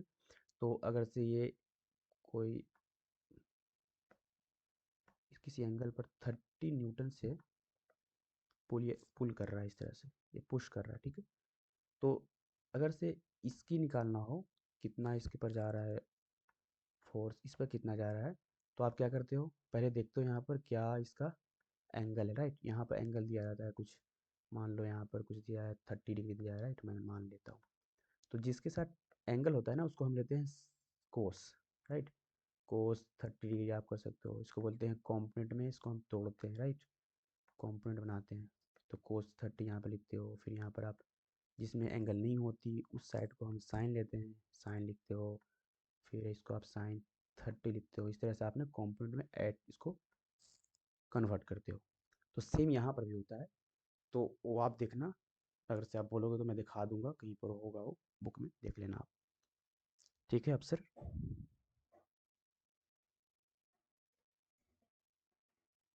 तो अगर से ये कोई किसी एंगल पर 30 न्यूटन से पुल कर रहा है, इस तरह से ये पुश कर रहा है, ठीक है। तो अगर से इसकी निकालना हो कितना इसके पर जा रहा है फोर्स, इस पर कितना जा रहा है, तो आप क्या करते हो, पहले देखते हो यहाँ पर क्या इसका एंगल है, राइट। यहाँ पर एंगल दिया जाता है कुछ, मान लो यहाँ पर कुछ दिया है 30 डिग्री दिया है, राइट, मैं मान लेता हूँ। तो जिसके साथ एंगल होता है ना उसको हम लेते हैं कोस, राइट। कोस 30 डिग्री आप कर सकते हो, इसको बोलते हैं कॉम्पोनेंट में, इसको हम तोड़ते हैं, राइट, कॉम्पोनेंट बनाते हैं। तो कोस 30 यहाँ पर लिखते हो, फिर यहाँ पर आप जिसमें एंगल नहीं होती उस साइड को हम साइन लेते हैं, साइन लिखते हो, फिर इसको आप साइन 30 लिखते हो। इस तरह से आपने कॉम्पोनेंट में ऐड इसको कन्वर्ट करते हो। तो सेम यहाँ पर भी होता है, तो वो आप देखना, अगर से आप बोलोगे तो मैं दिखा दूंगा, कहीं पर होगा वो, बुक में देख लेना आप, ठीक है अफसर।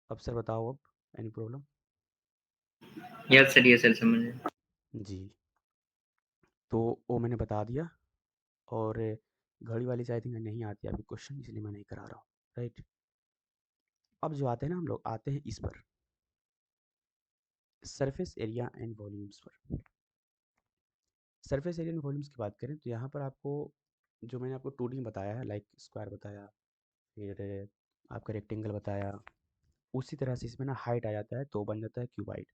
अफसर बताओ अब, एनी प्रॉब्लम? यस सर समझ गए। जी, तो वो मैंने बता दिया। और घड़ी वाली से आई थिंक नहीं आती आपकी क्वेश्चन, इसलिए मैं नहीं करा रहा हूँ, राइट। अब जो आते हैं ना, हम लोग आते हैं इस पर, सरफेस एरिया एंड वॉल्यूम्स पर। सरफेस एरिया एंड वॉल्यूम्स की बात करें तो यहाँ पर आपको जो मैंने आपको 2D में बताया है, लाइक स्क्वायर बताया, फिर आपका रेक्टेंगल बताया, उसी तरह से इसमें ना हाइट आ जाता है तो बन जाता है क्यूबाइड।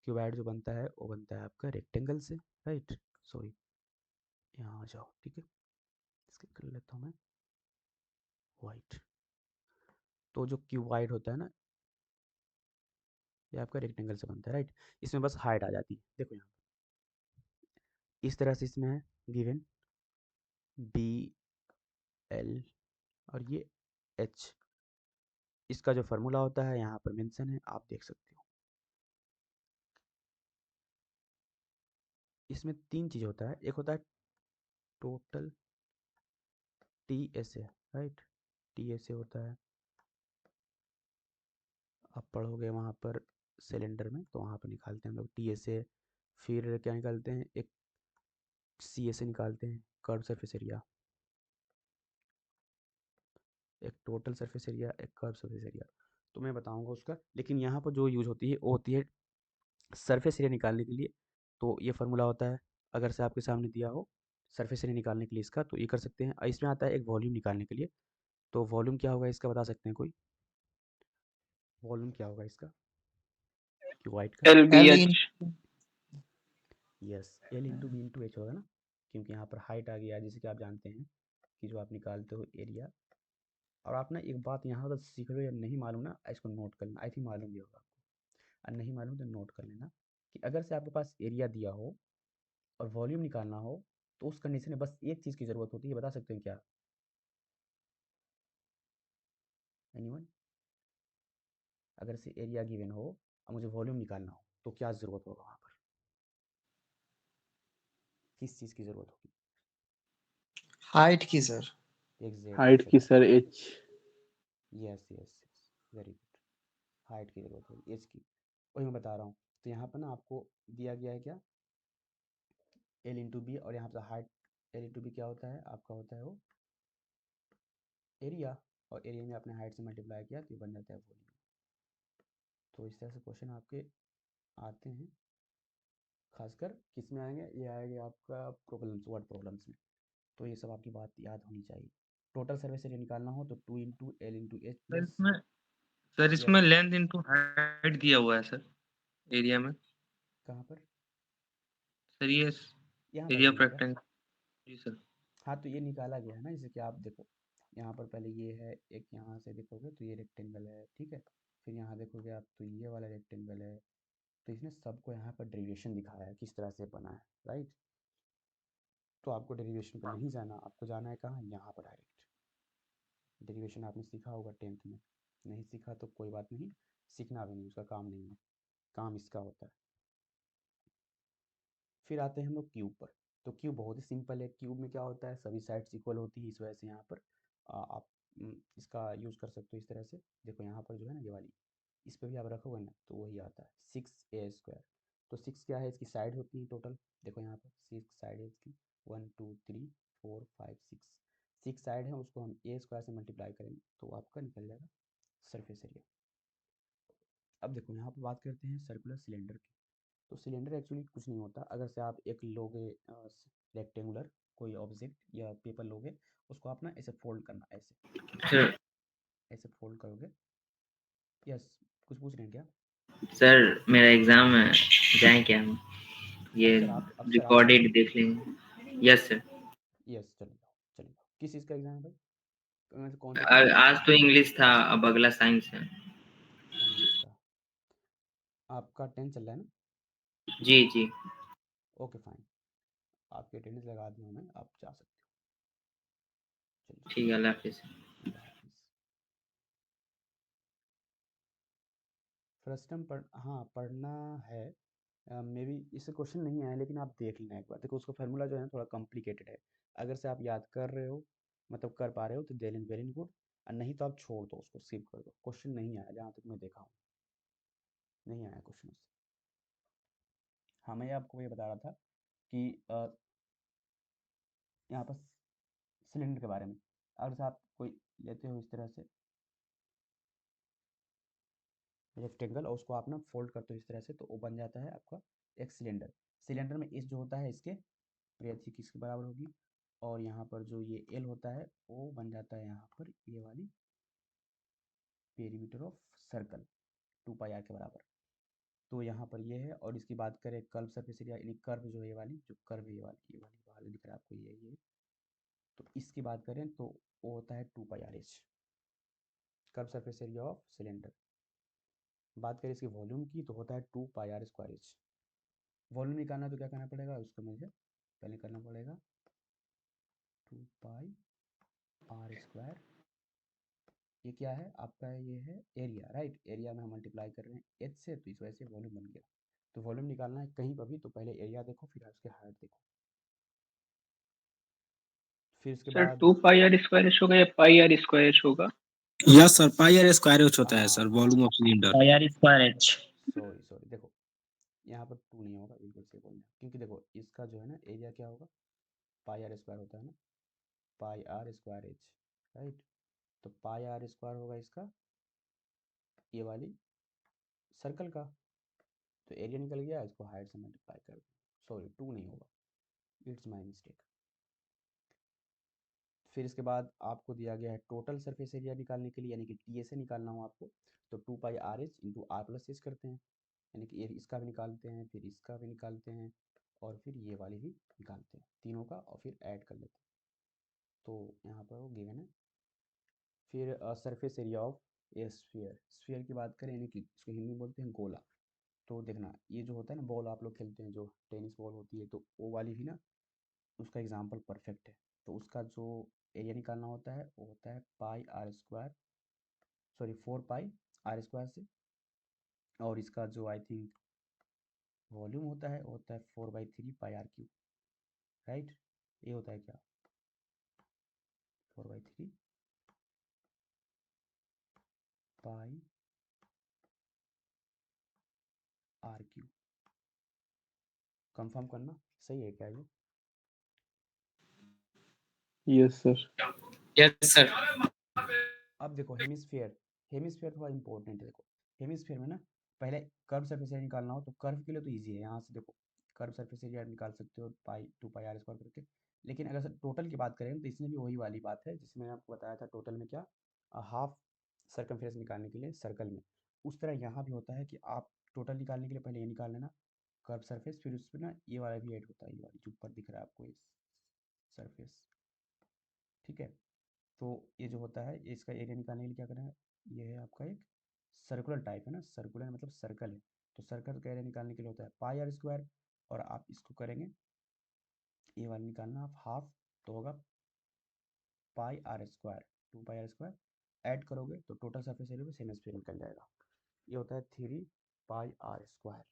क्यूबाइड जो बनता है वो बनता है आपका रेक्टेंगल से, राइट। सॉरी, यहाँ आ जाओ, ठीक है, इसके कर लेता हूँ मैं वाइट। तो जो क्यूबाइड होता है ना, ये आपका रेक्टेंगल से बनता है, राइट। इसमें बस हाइट आ जाती है, देखो यहाँ इस तरह से इसमें है गिवन बी एल और ये एच, इसका जो फार्मूला होता है यहाँ पर मेंशन है, आप देख सकते हो। इसमें 3 चीज़ होता है, एक होता है टोटल TSA, राइट, TSA होता है, आप पढ़ोगे वहाँ पर सिलेंडर में, तो वहाँ पर निकालते हैं हम लोग TSA। फिर क्या निकालते हैं, एक CSA निकालते हैं, कर्व सरफेस एरिया, एक टोटल सरफेस एरिया, एक कर्व सरफेस एरिया। तो मैं बताऊंगा उसका, लेकिन यहाँ पर जो यूज़ होती है वो होती है सरफेस एरिया निकालने के लिए। तो ये फार्मूला होता है, अगर से आपके सामने दिया हो सरफेस एरिया निकालने के लिए इसका, तो ये कर सकते हैं। इसमें आता है एक वॉल्यूम निकालने के लिए, तो वॉल्यूम क्या होगा इसका बता सकते हैं कोई? वॉल्यूम क्या होगा इसका क्यूबाइड का? LBH। Yes, L into B into H होगा ना, क्योंकि यहाँ पर हाइट आ गया, जैसे कि आप जानते हैं कि जो आप निकालते हो एरिया। और आप ना एक बात यहाँ तो सीख लो या नहीं मालूम ना, इसको नोट कर लेना, आई थिंक मालूम भी होगा आपको, और नहीं मालूम तो नोट कर लेना कि अगर से आपके पास एरिया दिया हो और वॉल्यूम निकालना हो, तो उस कंडीशन में बस एक चीज़ की ज़रूरत होती है, बता सकते हैं क्या? एनीवन? अगर से एरिया गिवन हो और मुझे वॉल्यूम निकालना हो तो क्या ज़रूरत होगा वहाँ पर? किस चीज़ की ज़रूरत होगी? हाइट की सर। हाइट की sir H। Yes yes yes, very good, height की ज़रूरत होगी, एज की, वही मैं बता रहा हूँ। तो यहाँ पर ना आपको दिया गया है क्या, L इंटू बी, और यहाँ पर हाइट L इंटू बी क्या होता है आपका, होता है वो एरिया, और एरिया में आपने हाइट से मल्टीप्लाई किया तो ये बन जाता है वॉल्यूम। तो इस तरह से क्वेश्चन आपके आते हैं, खासकर किस में आएंगे, ये आएंगे आपका प्रॉब्लम्स, वर्ड प्रॉब्लम्स में। तो ये सब आपकी बात याद होनी चाहिए। टोटल सर्विस एरिया निकालना हो तो 2 into L into H sir plus, इसमें सर यस, इसमें लेंथ इनटू हाइट दिया हुआ है सर एरिया में। कहाँ पर? सर ये यहाँ पर एरिया दिया ऑफ है क्या? रेक्टेंगल। जी सर। हाँ, तो ये निकाला गया है ना, जैसे कि आप देखो यहाँ पर पहले ये है, एक यहाँ से देखोगे तो ये रेक्टेंगल है, ठीक है। फिर यहाँ देखोगे आप तो ये वाला रेक्टेंगल है। तो इसने सबको यहाँ पर डेरिवेशन दिखाया है किस तरह से बना है, राइट। तो आपको डेरिवेशन पर नहीं जाना, आपको जाना है कहाँ, यहाँ पर डायरेक्ट। डेरिवेशन आपने सीखा होगा 10th में, नहीं सीखा तो कोई बात नहीं, सीखना भी नहीं, उसका काम नहीं है, काम इसका होता है। फिर आते हैं हम लोग क्यूब पर। तो क्यूब बहुत ही सिंपल है। क्यूब में क्या होता है, सभी साइड्स इक्वल होती है, इस वजह से यहाँ पर आप इसका यूज़ कर सकते हो इस तरह से। देखो यहाँ पर जो है ना ये वाली, इस पे भी आप रखोगे ना तो वही आता है 6a²। तो 6 क्या है, इसकी साइड होती है टोटल। देखो यहाँ पर 6 साइड है इसकी, 1 2 3 4 5 6, 6 साइड है, उसको हम a² से मल्टीप्लाई करेंगे तो आपका निकल जाएगा सरफेस एरिया। अब देखो यहाँ पर बात करते हैं सर्कुलर सिलेंडर की। तो सिलेंडर एक्चुअली कुछ नहीं होता। अगर से आप एक लोगे रेक्टेंगुलर कोई ऑब्जेक्ट या पेपर लोगे, उसको आप ना ऐसे फोल्ड करना, ऐसे सर ऐसे फोल्ड करोगे। यस, कुछ पूछ रहे हैं क्या? सर मेरा एग्जाम है, जाए क्या हम? ये अब सर आप रिकॉर्डेड देख लेंगे। Yes sir. यस, चले जाओ चले जाओ। किस चीज़ का एग्ज़ाम है भाई? मतलब कौन सा टॉपिक है? आज तो इंग्लिश था, अब अगला साइंस है। साइंस का। आपका 10 चल रहा है ना? जी जी। ओके फाइन, आपकी अटेंडेंस लगा दी हूँ मैं, आप जा सकते हो। चलिए, ठीक है, अल्लाह हाफिज़। अल्लाह हाफिज़। फर्स्ट टाइम हाँ पढ़ना है। मे बी इससे क्वेश्चन नहीं आया, लेकिन आप देख लेना एक बार। देखो उसका फार्मूला जो है थोड़ा कॉम्प्लिकेटेड है। अगर से आप याद कर रहे हो, मतलब कर पा रहे हो, तो देन वेरी गुड। और नहीं तो आप छोड़ दो, उसको स्किप कर दो। क्वेश्चन नहीं आया जहाँ तक मैं देखा हूँ, नहीं आया क्वेश्चन उससे। हाँ, मैं आपको ये बता रहा था कि यहाँ पर सिलेंडर के बारे में, अगर से आप कोई लेते हो इस तरह से रेक्टेंगल, और उसको आप ना फोल्ड करते हो इस तरह से, तो वो बन जाता है आपका एक सिलेंडर। सिलेंडर में इस जो होता है, इसके परिधि किसके बराबर होगी, और यहाँ पर जो ये एल होता है वो बन जाता है यहाँ पर ये वाली पेरीमीटर ऑफ सर्कल 2πr के बराबर। तो यहाँ पर ये है। और इसकी बात करें कर्व सरफेस एरिया, यानी कर्व जो है ये वाली, जो कर्व है ये वाली बाहर दिख रहा है आपको, ये तो इसकी बात करें तो वो होता है 2πrh, curve surface area of cylinder. बात करें इसके वॉल्यूम की तो होता है 2πr²h। वॉल्यूम निकालना तो क्या करना पड़ेगा, उसको मुझे पहले करना पड़ेगा 2πr²। ये क्या है आपका, ये है एरिया, राइट। एरिया में हम मल्टीप्लाई कर रहे हैं एच से, तो इस वजह से वॉल्यूम बन गया। तो वॉल्यूम निकालना है कहीं पर भी, तो पहले एरिया देखो, फिर उसके हाइट देखो, फिर उसके सर बाद 2πr² होगा या πr² होगा? यस सर, πr² होता है सर, हाँ volume of cylinder. πr²h। Sorry देखो, यहाँ पर 2 नहीं होगा, बिल्कुल सही बोलना, क्योंकि देखो इसका जो है ना एरिया क्या होगा, πr² होता है ना, πr²h, राइट। तो πr² होगा इसका ये वाली सर्कल का। तो एरिया निकल गया, इसको हाइट से मल्टीप्लाई कर दो। सॉरी 2 नहीं होगा, इट्स माय मिस्टेक। फिर इसके बाद आपको दिया गया है टोटल सरफेस एरिया निकालने के लिए, यानी कि टीएसए निकालना हो आपको, तो 2πrh इंटू r+h करते हैं, यानी कि इसका भी निकालते हैं, फिर इसका भी निकालते हैं, और फिर ये वाली भी निकालते हैं, तीनों का, और फिर ऐड कर लेते हैं। तो यहाँ पर वो गिवन है। फिर surface area of A sphere, sphere की बात करें, यानी कि इसको हिंदी में बोलते हैं गोला। तो देखना ये जो होता है ना बॉल आप लोग खेलते हैं, जो टेनिस बॉल होती है, तो वो वाली भी ना उसका एग्जाम्पल परफेक्ट है। तो उसका जो एरिया निकालना होता है वो होता है πr², सॉरी 4πr² से, और इसका जो आई थिंक वॉल्यूम होता है वो होता है 4/3πr³, राइट। ये होता है क्या, 4/3 πr³। कंफर्म करना सही है क्या ये? Yes sir. Yes sir. अब देखो हेमिस्फीयर, हेमिस्फीयर थोड़ा इंपॉर्टेंट है। देखो हेमिस्फीयर में ना पहले कर्व सरफेस एरिया निकालना हो, तो कर्व के लिए तो ईजी है, यहाँ से देखो कर्व सरफेस एरिया निकाल सकते हो 2πr² करके। लेकिन अगर टोटल की बात करें तो इसमें भी वही वाली बात है जिसमें मैंने आपको बताया था, टोटल में क्या, हाफ सर्कमफेरेंस निकालने के लिए सर्कल में। उस तरह यहाँ भी होता है कि आप टोटल निकालने के लिए पहले ये निकाल लेना कर्व सरफेस, फिर उसमें ना ये वाला भी ऐड होता है, ये वाली जो ऊपर दिख रहा है आपको ये सरफेस, ठीक है। तो ये जो होता है इसका एरिया निकालने के लिए क्या करना है, ये है आपका एक सर्कुलर टाइप है ना, सर्कुलर मतलब सर्कल है। तो सर्कल का एरिया निकालने के लिए होता है πr², और आप इसको करेंगे ये वाला निकालना आप हाफ, तो होगा πr², 2πr² ऐड करोगे तो टोटल सरफेस एरिया में सेम स्क्वायर निकल जाएगा। ये होता है 3πr²।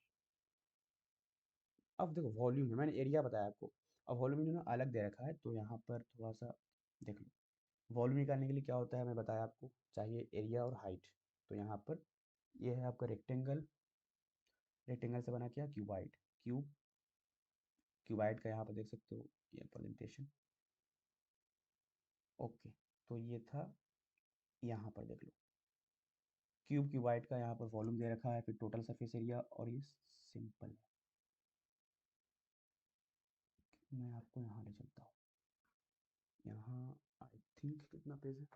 अब देखो वॉल्यूम है, मैंने एरिया बताया आपको, अब वॉल्यूम इन्होंने अलग दे रखा है, तो यहाँ पर थोड़ा सा देख लो। वॉल्यूम निकालने के लिए क्या होता है, मैं बताया आपको, चाहिए एरिया और हाइट। तो यहाँ पर ये है आपका रेक्टेंगल, रेक्टेंगल से बना क्या, क्यूबाइड। क्यूबाइड का यहाँ पर देख सकते हो ये प्रेजेंटेशन। ओके, तो ये था, यहाँ पर देख लो क्यूबाइड का यहाँ पर वॉल्यूम दे रखा है, फिर टोटल सरफेस एरिया, और ये सिंपल है। मैं आपको यहाँ ले चलता हूँ, यहाँ आई थिंक कितना पेज है,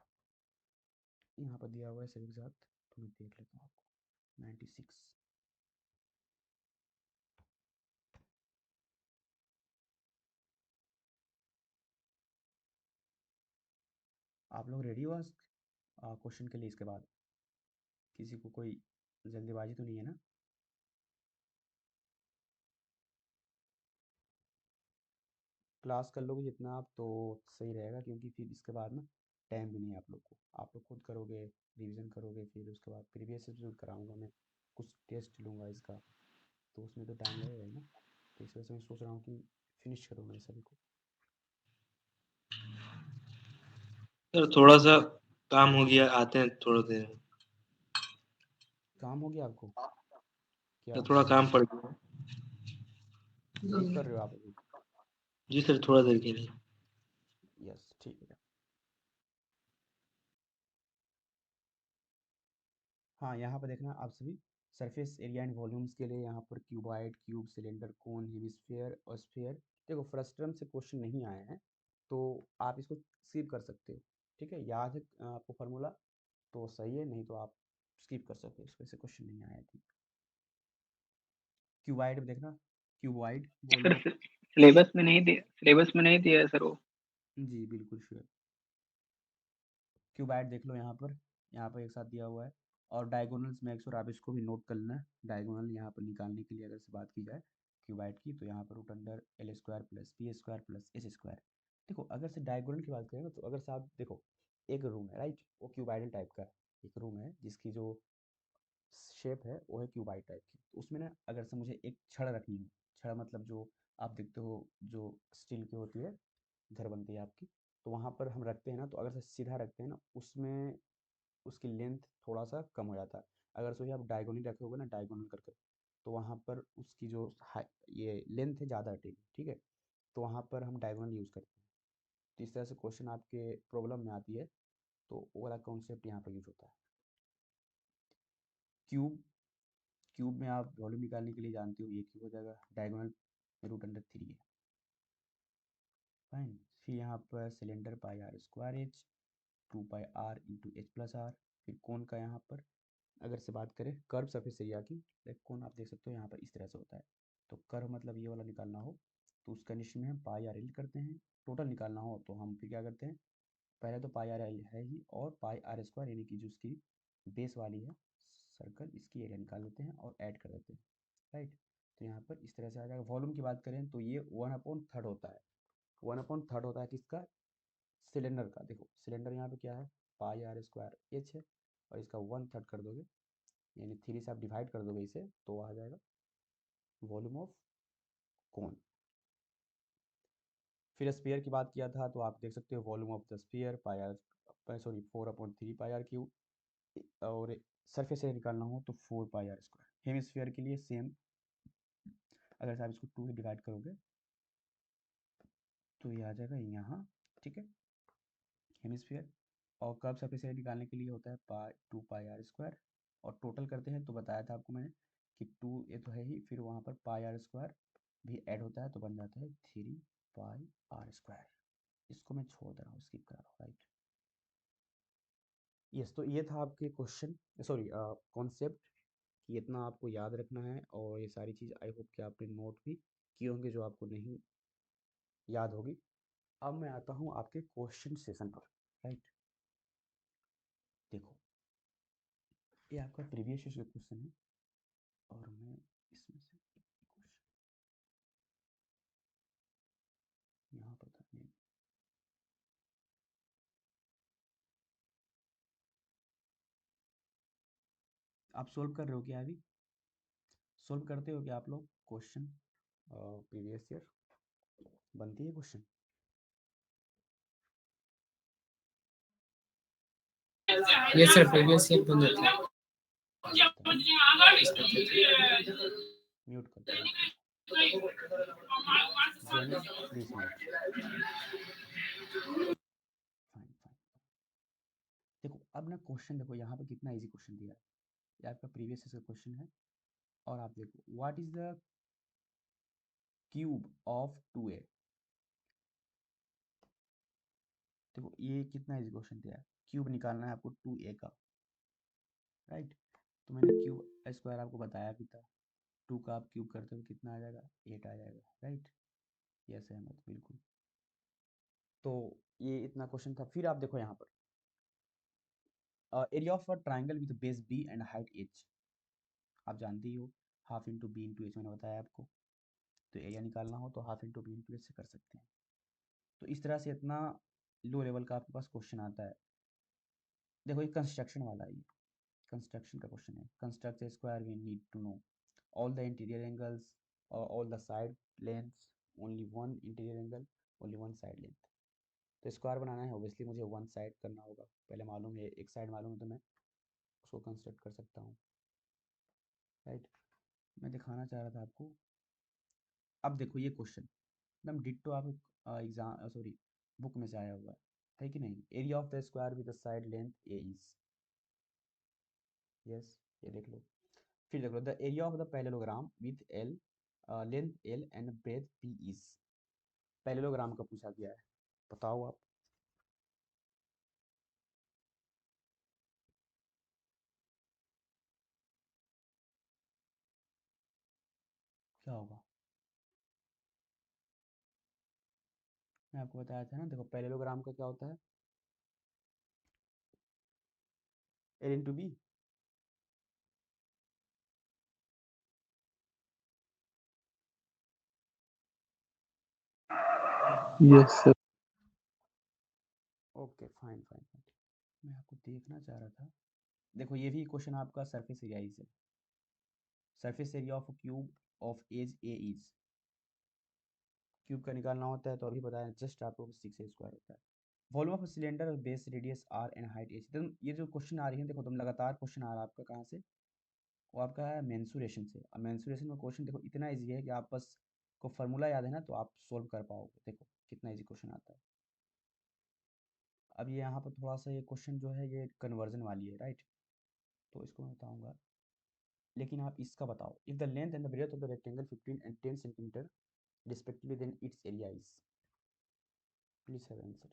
यहाँ पर दिया हुआ है सभी के साथ, तो मैं देख लेता हूँ आपको। 96। आप लोग रेडी हो आज क्वेश्चन के लिए? इसके बाद किसी को कोई जल्दीबाजी तो नहीं है ना? क्लास कर लोगे जितना आप तो सही रहेगा, क्योंकि फिर इसके बाद ना टाइम भी नहीं है आप लोग को। आप लोग खुद करोगे, रिवीजन करोगे, फिर उसके बाद प्रीवियस एपिसोड कराऊंगा मैं, कुछ टेस्ट लूँगा इसका, तो उसमें तो टाइम लगेगा ही ना। तो इस वजह से मैं सोच रहा हूँ कि फिनिश करूँगा इस सभी को। सर थोड़ा सा काम हो गया, आते हैं थोड़ा देर में। काम हो गया आपको? क्या सर थोड़ा काम पड़ गया। स्लीप कर रहे हो आप अभी? जी सर, थोड़ा देर के लिए। यस, ठीक है। हाँ, यहाँ पर देखना आप सभी, सरफेस एरिया एंड वॉल्यूम्स के लिए यहाँ पर क्यूबाइड, क्यूब, सिलेंडर, कोन, हेमिस्फीयर और स्फीयर। देखो फ्रस्टम से क्वेश्चन नहीं आए हैं, तो आप इसको स्किप कर सकते हो, ठीक है। याद है आपको फार्मूला तो सही है, नहीं तो आप स्किप कर सकते हो, इसमें से क्वेश्चन नहीं आया थी। क्यूबाइड में देखना, क्यूबाइड सर वॉल्यूम, सिलेबस में नहीं दिया है सर वो। जी बिल्कुल श्योर। क्यूबाइड देख लो यहाँ पर एक साथ दिया हुआ है, और डायगोनल्स में एक आप इसको भी नोट कर लेना है। डायगोनल यहाँ पर निकालने के लिए अगर से बात की जाए क्यूबाइड की, तो यहाँ पर root under L square plus B square plus S square. देखो अगर से डायगोनल की बात करें तो अगर से आप देखो, एक रूम है राइट, वो क्यूबाइडल टाइप का है। एक रूम है जिसकी जो शेप है वो है क्यूबाइड टाइप की, तो उसमें ना अगर से मुझे एक छड़ रखनी हो, छड़ मतलब जो आप देखते हो जो स्टील की होती है, घर बनती है आपकी, तो वहाँ पर हम रखते हैं ना, तो अगर से सीधा रखते हैं ना, उसमें उसकी लेंथ थोड़ा सा कम हो जाता है। अगर सोचिए आप डायगोनल रखे ना, डायगोनल करके, तो वहाँ पर उसकी जो ये लेंथ है ज़्यादा हटेगी, ठीक है। तो वहाँ पर हम डायगोनल यूज़ करते हैं। तो इस तरह से क्वेश्चन आपके प्रॉब्लम में आती है, तो वो वाला कॉन्सेप्ट यहाँ पर यूज होता है। क्यूब, क्यूब में आप वॉल्यूम निकालने के लिए जानते हो, ये क्यूब हो जाएगा, डायगोनल रूट अंडर 3 है, फाइन। फिर यहाँ पर cylinder pi R square H, 2 pi R into H plus R. फिर कौन का यहाँ पर अगर से बात करें कर्व सरफेस एरिया की, कौन आप देख सकते हो यहाँ पर इस तरह से होता है। तो कर्व मतलब ये वाला निकालना हो तो उस कंडीशन में हम पाई आर एल करते हैं। टोटल निकालना हो तो हम फिर क्या करते हैं, पहले तो पाई आर एल है ही, और पाई आर स्क्वायर यानी कि जो उसकी बेस वाली है सर्कल, इसकी एरिया निकाल देते हैं और ऐड कर देते हैं, राइट। तो यहाँ पर इस तरह से आ जाएगा। वॉल्यूम की बात करें तो ये 1/3 होता है। 1/3 होता है किसका, सिलेंडर का। देखो सिलेंडर यहाँ पे क्या है, पाई आर स्क्वायर एच है, और इसका 1/3 कर दोगे, यानी 3 से आप डिवाइड कर दोगे इसे, तो आ जाएगा वॉल्यूम ऑफ कोन। फिर स्फीयर की बात किया था, तो आप देख सकते हो volume of the sphere pi R, sorry 4/3 pi R cube, और सरफेस एरिया निकालना हो तो 4 पाई आर स्क्वायर। हेमिस्फीयर के लिए सेम, अगर आप इसको 2 से डिवाइड करोगे तो ये आ जाएगा यहाँ, ठीक है, हेमिस्फीयर। और कर्व सरफेस एरिया निकालने के लिए होता है 2 पाई आर स्क्वायर, और टोटल करते हैं तो बताया था आपको मैंने कि 2 ये तो है ही, फिर वहाँ पर पाई आर स्क्वायर भी ऐड होता है, तो बन जाता है 3 पाई आर स्क्वायर। इसको मैं छोड़ दे रहा हूँ, स्किप कर रहा हूँ, राइट। यस, तो ये था आपके क्वेश्चन, सॉरी कॉन्सेप्ट, कि इतना आपको याद रखना है, और ये सारी चीज़ आई होप कि आपने नोट भी किए होंगे जो आपको नहीं याद होगी। अब मैं आता हूँ आपके क्वेश्चन सेशन पर, राइट। देखो ये आपका प्रीवियस ईयर क्वेश्चन है, और मैं इसमें से क्वेश्चन यहाँ पर था, नहीं आप सोल्व कर रहे हो क्या, अभी सोल्व करते हो क्या आप लोग क्वेश्चन प्रीवियस ईयर? बनती है क्वेश्चन? ये सर प्रीवियस ईयर बन जाता है। म्यूट कर दो। Janice please mute. Fine fine. देखो अब ना क्वेश्चन देखो यहाँ पे कितना इजी क्वेश्चन दिया है। ये आपका प्रीवियस ईयर का क्वेश्चन है और आप देखो what is the cube of 2a। देखो ये कितना इजी क्वेश्चन दिया है, क्यूब निकालना है आपको 2a का, राइट। तो मैंने क्यूब स्क्वायर आपको बताया भी था, 2 का आप क्यूब करते हो कितना आ जाएगा, 8 आ जाएगा, राइट। यस सहमत, बिल्कुल। तो ये इतना क्वेश्चन था। फिर आप देखो यहाँ पर area of a triangle with base B and height h, आप जानते ही हो half into B into H, मैंने बताया आपको। तो एरिया निकालना हो तो half into B into H से कर सकते हैं। तो इस तरह से इतना लो लेवल का आपके पास क्वेश्चन आता है। देखो ये कंस्ट्रक्शन वाला है, ये कंस्ट्रक्शन का क्वेश्चन है। Construct a square we need to know all the interior angles or all the side lengths, only one interior angle, only one side length। तो स्क्वायर बनाना है ऑब्वियसली मुझे वन साइड करना होगा, पहले मालूम है, एक साइड मालूम है तो मैं उसको कंस्ट्रक्ट कर सकता हूँ, राइट। मैं दिखाना चाह रहा था आपको। अब देखो ये क्वेश्चन एकदम डिट्टो आप एग्जाम सॉरी बुक में से आया हुआ है कि नहीं। Area of the square with the side length A is, yes ये देख लो। फिर देख लो the area of the parallelogram with L length L and breadth P is. Parallelogram का पूछा गया है, बताओ आप। क्या होगा? मैं आपको बताया था ना, देखो पैरेललोग्राम का क्या होता है, L into B. Yes sir. Okay fine fine fine. मैं आपको देखना चाह रहा था, देखो ये भी क्वेश्चन आपका सरफेस एरिया से, surface area of cube of edge a is, cube का निकालना होता है तो अभी बताया जस्ट आपको 6a स्क्वायर होता है। Volume of cylinder base radius R and height H. तुम ये जो क्वेश्चन आ रही है देखो, तुम लगातार क्वेश्चन आ रहा है आपका कहाँ से, वो आपका है मेंसुरेशन से। और मेंसुरेशन में क्वेश्चन देखो इतना इजी है कि आप बस को फार्मूला याद है ना तो आप सोल्व कर पाओगे। देखो कितना इजी क्वेश्चन आता है। अब ये यहाँ पर थोड़ा सा ये क्वेश्चन जो है ये कन्वर्जन वाली है, राइट। तो इसको मैं बताऊंगा, लेकिन आप इसका बताओ। If the length and the breadth of the rectangle 15 and 10 centimetre respectively, then its area is, please have answer।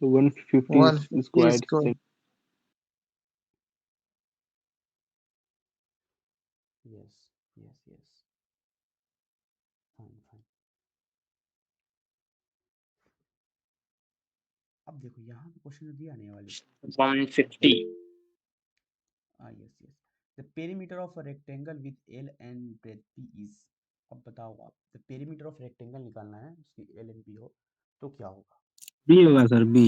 150 150 square square. Yes yes yes, fine fine. अब देखो यहाँ पे क्वेश्चन दिया आने वाले 150। Yes yes. The perimeter of a rectangle with L and breadth P is. अब बताओ आप, द पेरीमीटर ऑफ रेक्टेंगल निकालना है, उसकी एल एंड बी हो तो क्या होगा? बी होगा सर, बी।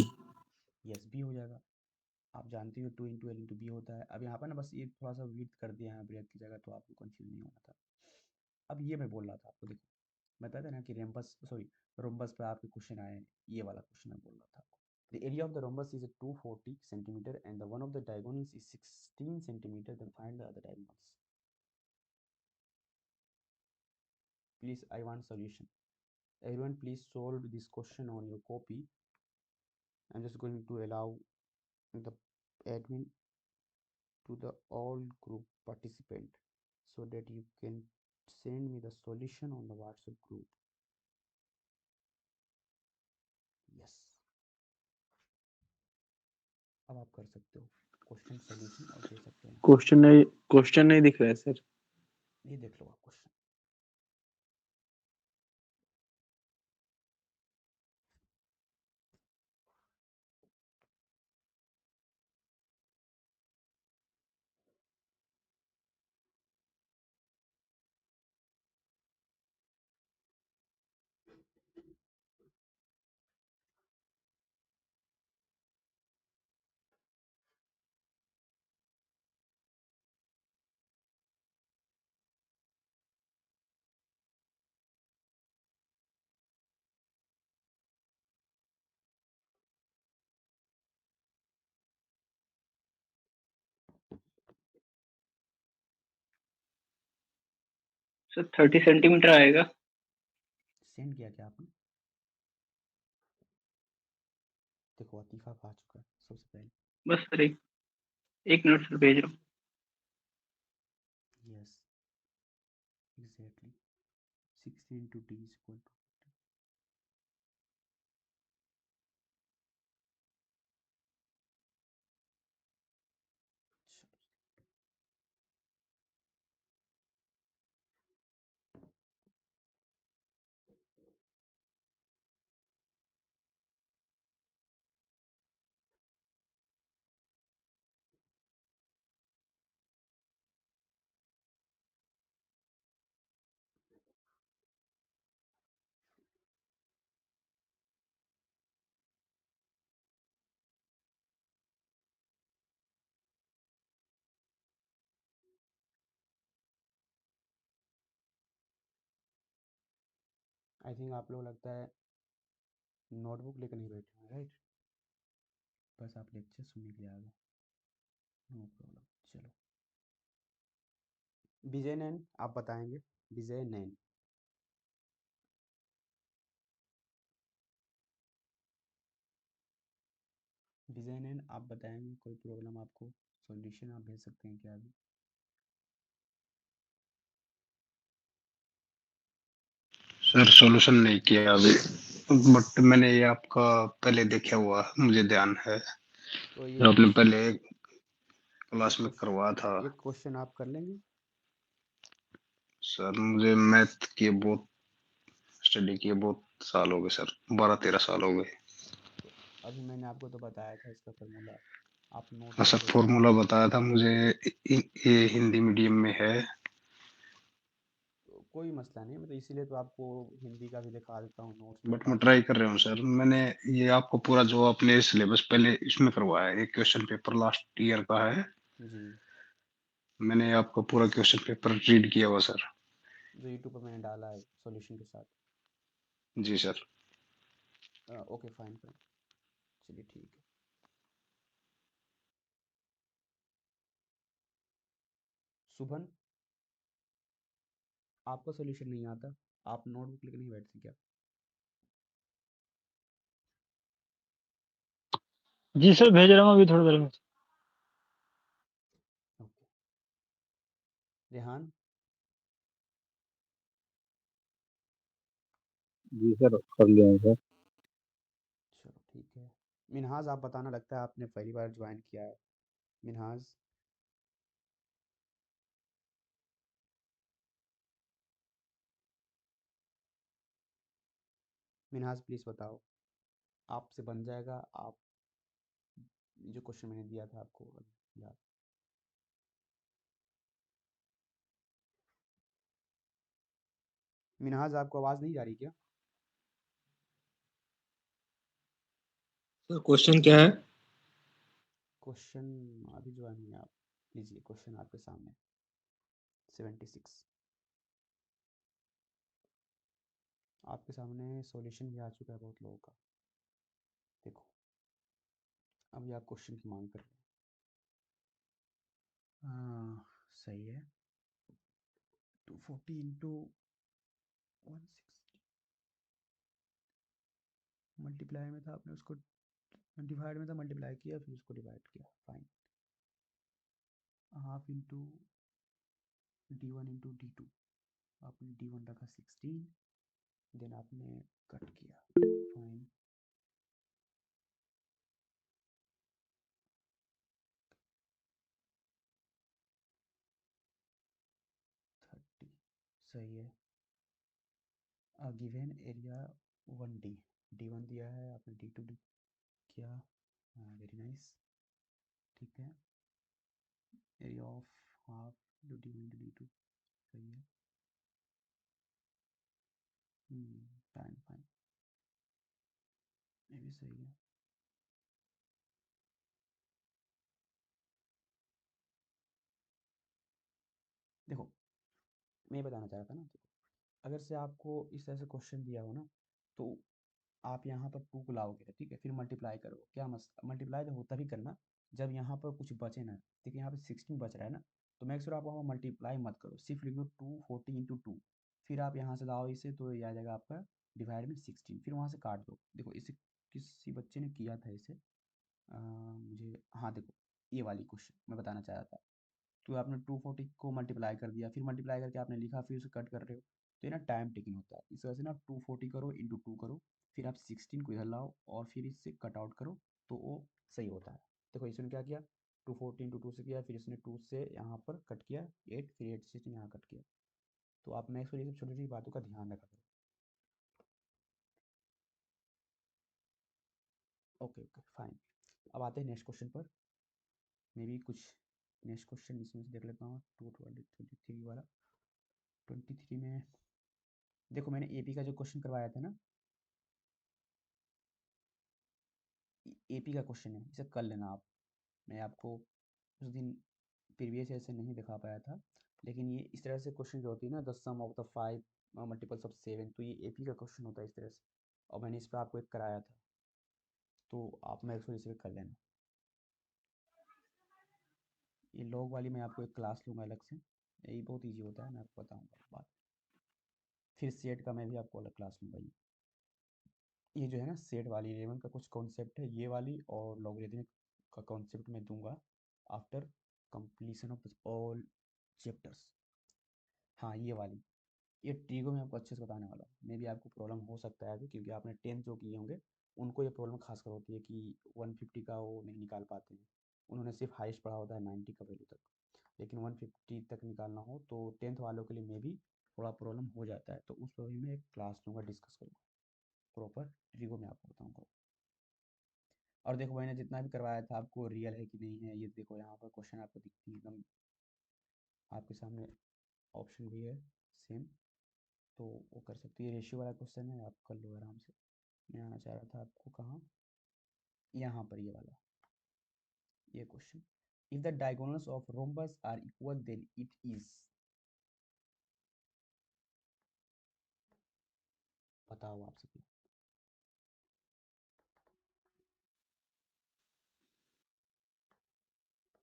यस बी हो जाएगा। आप जानते हो 2 इंटू एल इंटू बी होता है। अब यहाँ पर ना बस ये थोड़ा सा विड्थ कर दिया है ब्रेथ की जगह, तो आपको कंफ्यूज नहीं होना था। अब ये मैं बोल रहा था आपको, देखो मैं बताया था ना कि रेम्बस सॉरी रोम्बस पर आपके क्वेश्चन आए हैं, ये वाला क्वेश्चन मैं बोल रहा था आपको। The area of the rhombus is 240 centimeter and the one of the diagonals is 16 centimeter. Then find the other diagonals. Please, I want solution. Everyone, please solve this question on your copy. I'm just going to allow the admin to the all group participant so that you can send me the solution on the WhatsApp group. Yes. अब आप कर सकते हो question solution और दे सकते हैं। Question नहीं दिख रहा है सर। ये देख लो आप क्वेश्चन। सर 30 सेंटीमीटर आएगा। सेंड किया क्या आपने? देखो अतीफ़ा आ चुका है सबसे पहले। बस सर एक मिनट सर भेज रहा हूँ। Yes exactly 60 into D is equal to I think आप लोग लगता है नोटबुक लेकर नहीं बैठे हैं राइट? बस आप लेक्चर सुनने के लिए आ गए। No problem. चलो विजय नैन आप बताएंगे। विजय नैन विजय नैन आप बताएंगे कोई प्रॉब्लम आपको सॉल्यूशन आप भेज सकते हैं क्या अभी? सर सॉल्यूशन नहीं किया अभी, बट मैंने ये आपका पहले देखा हुआ है, मुझे ध्यान है तो जो ये आपने पहले क्लास एक में करवाया था। क्वेश्चन आप कर लेंगे? सर मुझे मैथ की बहुत स्टडी किए, बहुत साल हो गए सर, 12-13 साल हो गए। तो अभी मैंने आपको तो बताया था इसका फार्मूला, आप नोट हाँ कर सर, लेते। फॉर्मूला बताया था मुझे, ये हिंदी मीडियम में है। तो कोई मसला नहीं, मतलब इसीलिए तो आपको हिंदी का भी दिखा देता हूँ नोट्स में बट मैं ताकि ट्राई कर रहा हूँ सर, मैंने ये आपको पूरा जो आपने सिलेबस पहले इसमें करवाया है, एक क्वेश्चन पेपर लास्ट ईयर का है, जी मैंने आपको पूरा क्वेश्चन पेपर रीड किया हुआ सर। जो यूट्यूब पर मैंने डाला है सॉल्यूशन के साथ। जी सर। ओके फाइन फाइन, चलिए ठीक है। सुभन आपका सॉल्यूशन नहीं आता, आप नोटबुक लेकर नहीं बैठते क्या? जी सर भेज रहा हूँ अभी थोड़ी देर में। ओके रेहान जी सर कर लिया है सर। चलो ठीक है। मिनहाज आप बताना, लगता है आपने पहली बार ज्वाइन किया है। मिनहाज मिनहाज प्लीज़ बताओ, आपसे बन जाएगा। आप जो क्वेश्चन मैंने दिया था आपको याद? मिनहाज आपको आवाज़ नहीं जा रही क्या? सर क्वेश्चन क्या है? क्वेश्चन अभी ज्वाइन हुए आप, लीजिए क्वेश्चन आपके सामने 76 आपके सामने सॉल्यूशन भी आ चुका है बहुत लोगों का। देखो अभी आप क्वेश्चन की मांग कर रहे हैं। सही है। 240 इंटू 160 मल्टीप्लाई में था, आपने उसको डिवाइड में था, मल्टीप्लाई किया फिर उसको डिवाइड किया, fine. Half into D1 into D2, आपने D1 रखा 16, देन आपने कट किया, फाइन। सही है। गिवन एरिया 1D, D1 दिया है, आपने D2 किया, वेरी नाइस, ठीक है। Area of half into D1 into D2, सही है। फाइन फाइन, ये भी सही है। देखो मैं ये बताना चाह रहा था ना, देखो अगर से आपको इस तरह से क्वेश्चन दिया हो ना, तो आप यहाँ पर 2 को लाओगे, ठीक है, फिर मल्टीप्लाई करो। क्या मल्टीप्लाई तो तभी करना जब यहाँ पर कुछ बचे ना। देखिए यहाँ पे 16 बच रहा है ना, तो मेक श्योर आप वहाँ मल्टीप्लाई मत करो, सिर्फ लिखो 240 इंटू 2, फिर आप यहाँ से लाओ इसे तो ये आ जाएगा आपका डिवाइड में 16, फिर वहाँ से काट दो। देखो इसे किसी बच्चे ने किया था इसे, मुझे, हाँ देखो ये वाली क्वेश्चन मैं बताना चाह रहा था। तो आपने 240 को मल्टीप्लाई कर दिया, फिर मल्टीप्लाई करके आपने लिखा, फिर उसे कट कर रहे हो, तो ये ना टाइम टेकिंग होता है। इस वजह से ना 240 करो इंटू 2 करो, फिर आप 16 को इधर लाओ और फिर इससे कट आउट करो, तो वो सही होता है। देखो इसने क्या किया, 240 इंटू 2 से किया, फिर इसने 2 से यहाँ पर कट किया 8, फिर 8 से इसने यहाँ कट किया। तो आप मैथ्स वाली सब छोटी छोटी बातों का ध्यान रखा करो। Okay okay fine. अब आते हैं नेक्स्ट क्वेश्चन पर। मे भी कुछ नेक्स्ट क्वेश्चन इसमें से देख लेता हूँ। 223 वाला 23 में देखो मैंने एपी का जो क्वेश्चन करवाया था ना, एपी का क्वेश्चन है, इसे कर लेना आप। मैं आपको उस दिन प्रीवियस ऐसे नहीं दिखा पाया था, लेकिन ये इस तरह से क्वेश्चन जो होती है ना, the sum of the 5 multiples of 7, तो ये एपी का क्वेश्चन होता है इस तरह से, और मैंने इस पर आपको एक कराया था, तो आप मेरे को इसे कर लेना। ये लॉग वाली मैं आपको एक क्लास लूँगा अलग से, यही बहुत ईजी होता है, मैं आपको बताऊँगा बात। फिर सेट का मैं भी आपको अलग क्लास लूँगा। ये जो है ना सेट वाली 11 का कुछ कॉन्सेप्ट है ये वाली, और लॉगरिथमिक का कॉन्सेप्ट मैं दूंगा after completion of all chapters. हाँ ये वाली, ये ट्रीगो में आपको अच्छे से बताने वाला हूँ। मे भी आपको प्रॉब्लम हो सकता है अभी, क्योंकि आपने 10th जो किए होंगे उनको ये प्रॉब्लम खासकर होती है कि 150 का वो नहीं निकाल पाते हैं। उन्होंने सिर्फ हाइस्ट पढ़ा होता है 90 का वैल्यू तक, लेकिन 150 तक निकालना हो तो 10th वालों के लिए मे भी थोड़ा प्रॉब्लम हो जाता है। तो उस पर भी मैं एक क्लास लूँगा, डिस्कस करूँगा प्रॉपर ट्रीगो में आपको बताऊँगा। और देखो मैंने जितना भी करवाया था आपको रियल है कि नहीं है, ये देखो यहाँ पर क्वेश्चन आपको दिखती है एकदम आपके सामने, ऑप्शन भी है सेम, तो वो कर सकती है। रेशियो वाला क्वेश्चन है, आप कर लो आराम से। मैं आना चाह रहा था आपको कहाँ, यहाँ पर ये वाला ये question, if the diagonals of rhombus are equal then it is, बताओ आप सभी।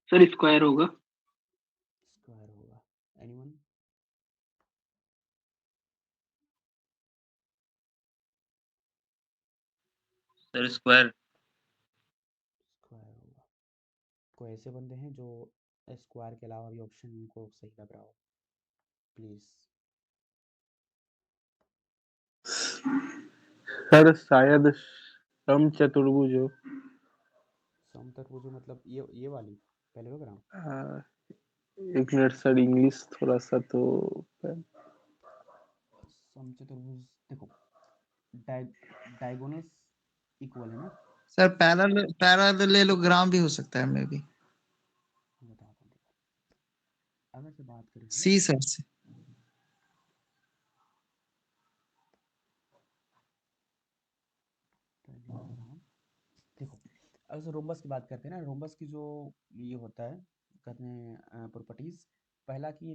सर स्क्वायर होगा। स्क्वायर होगा, एनीवन? Sir square. स्क्वायर होगा। कोई ऐसे बंदे हैं जो स्क्वायर के अलावा भी ऑप्शन उनको सही लग रहा हो, प्लीज़। सर शायद समचतुर्भुज हो। समचतुर्भुज मतलब ये वाली पैरेललोग्राम। एक मिनट सर, इंग्लिश थोड़ा सा तो समचतुर्भुज देखो डायगोनल्स इक्वल है ना। सर पैरेललोग्राम भी हो सकता है मे बी। बताओ अगर से बात करें सी सर से। पैरेललोग्राम, देखो अगर से रोम्बस की बात करते हैं ना, रोम्बस की जो ये होता है कहते हैं प्रॉपर्टीज, पहला कि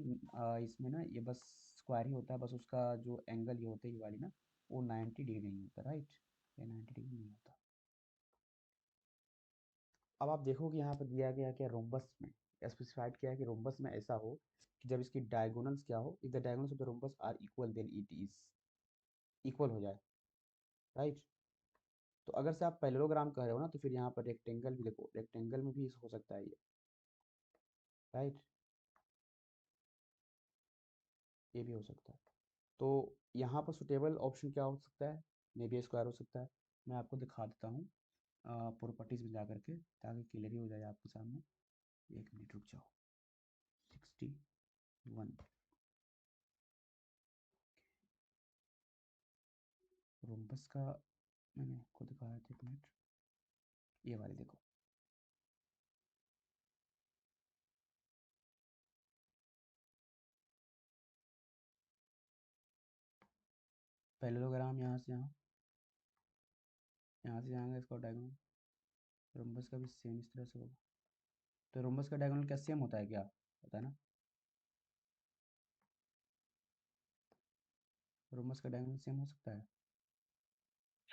इसमें ना ये बस स्क्वायर ही होता है, बस उसका जो एंगल ये होता है ये वाली ना, वो 90 डिग्री नहीं होता, राइट, ये 90 डिग्री नहीं होता। अब आप देखो कि यहाँ पर दिया गया क्या, रोम्बस में स्पेसिफाइड किया है कि रोम्बस में ऐसा हो कि जब इसकी डायगोनल्स क्या हो, if the diagonals of the rhombus are equal then it is, इक्वल हो जाए, राइट। तो अगर से आप पैरेललोग्राम कह रहे हो ना, तो फिर यहाँ पर रेक्टेंगल भी देखो, रेक्टेंगल में भी हो सकता है ये, राइट, ये भी हो सकता है। तो यहाँ पर सुटेबल ऑप्शन क्या हो सकता है, मे बी स्क्वायर हो सकता है। मैं आपको दिखा देता हूँ प्रॉपर्टीज में जा करके, ताकि क्लियर ही हो जाए आपके सामने। एक मिनट रुक जाओ। 61 रोम्बस का मैंने आपको दिखाया था, एक मिनट, ये वाली देखो, पैरेललोग्राम यहाँ से यहाँ, यहाँ से यहाँ इसका डायगोनल, रोम्बस का भी सेम इस तरह से होगा। तो रोम्बस का डायगोनल क्या सेम होता है क्या, पता है ना, रोम्बस का डायगोनल सेम हो सकता है।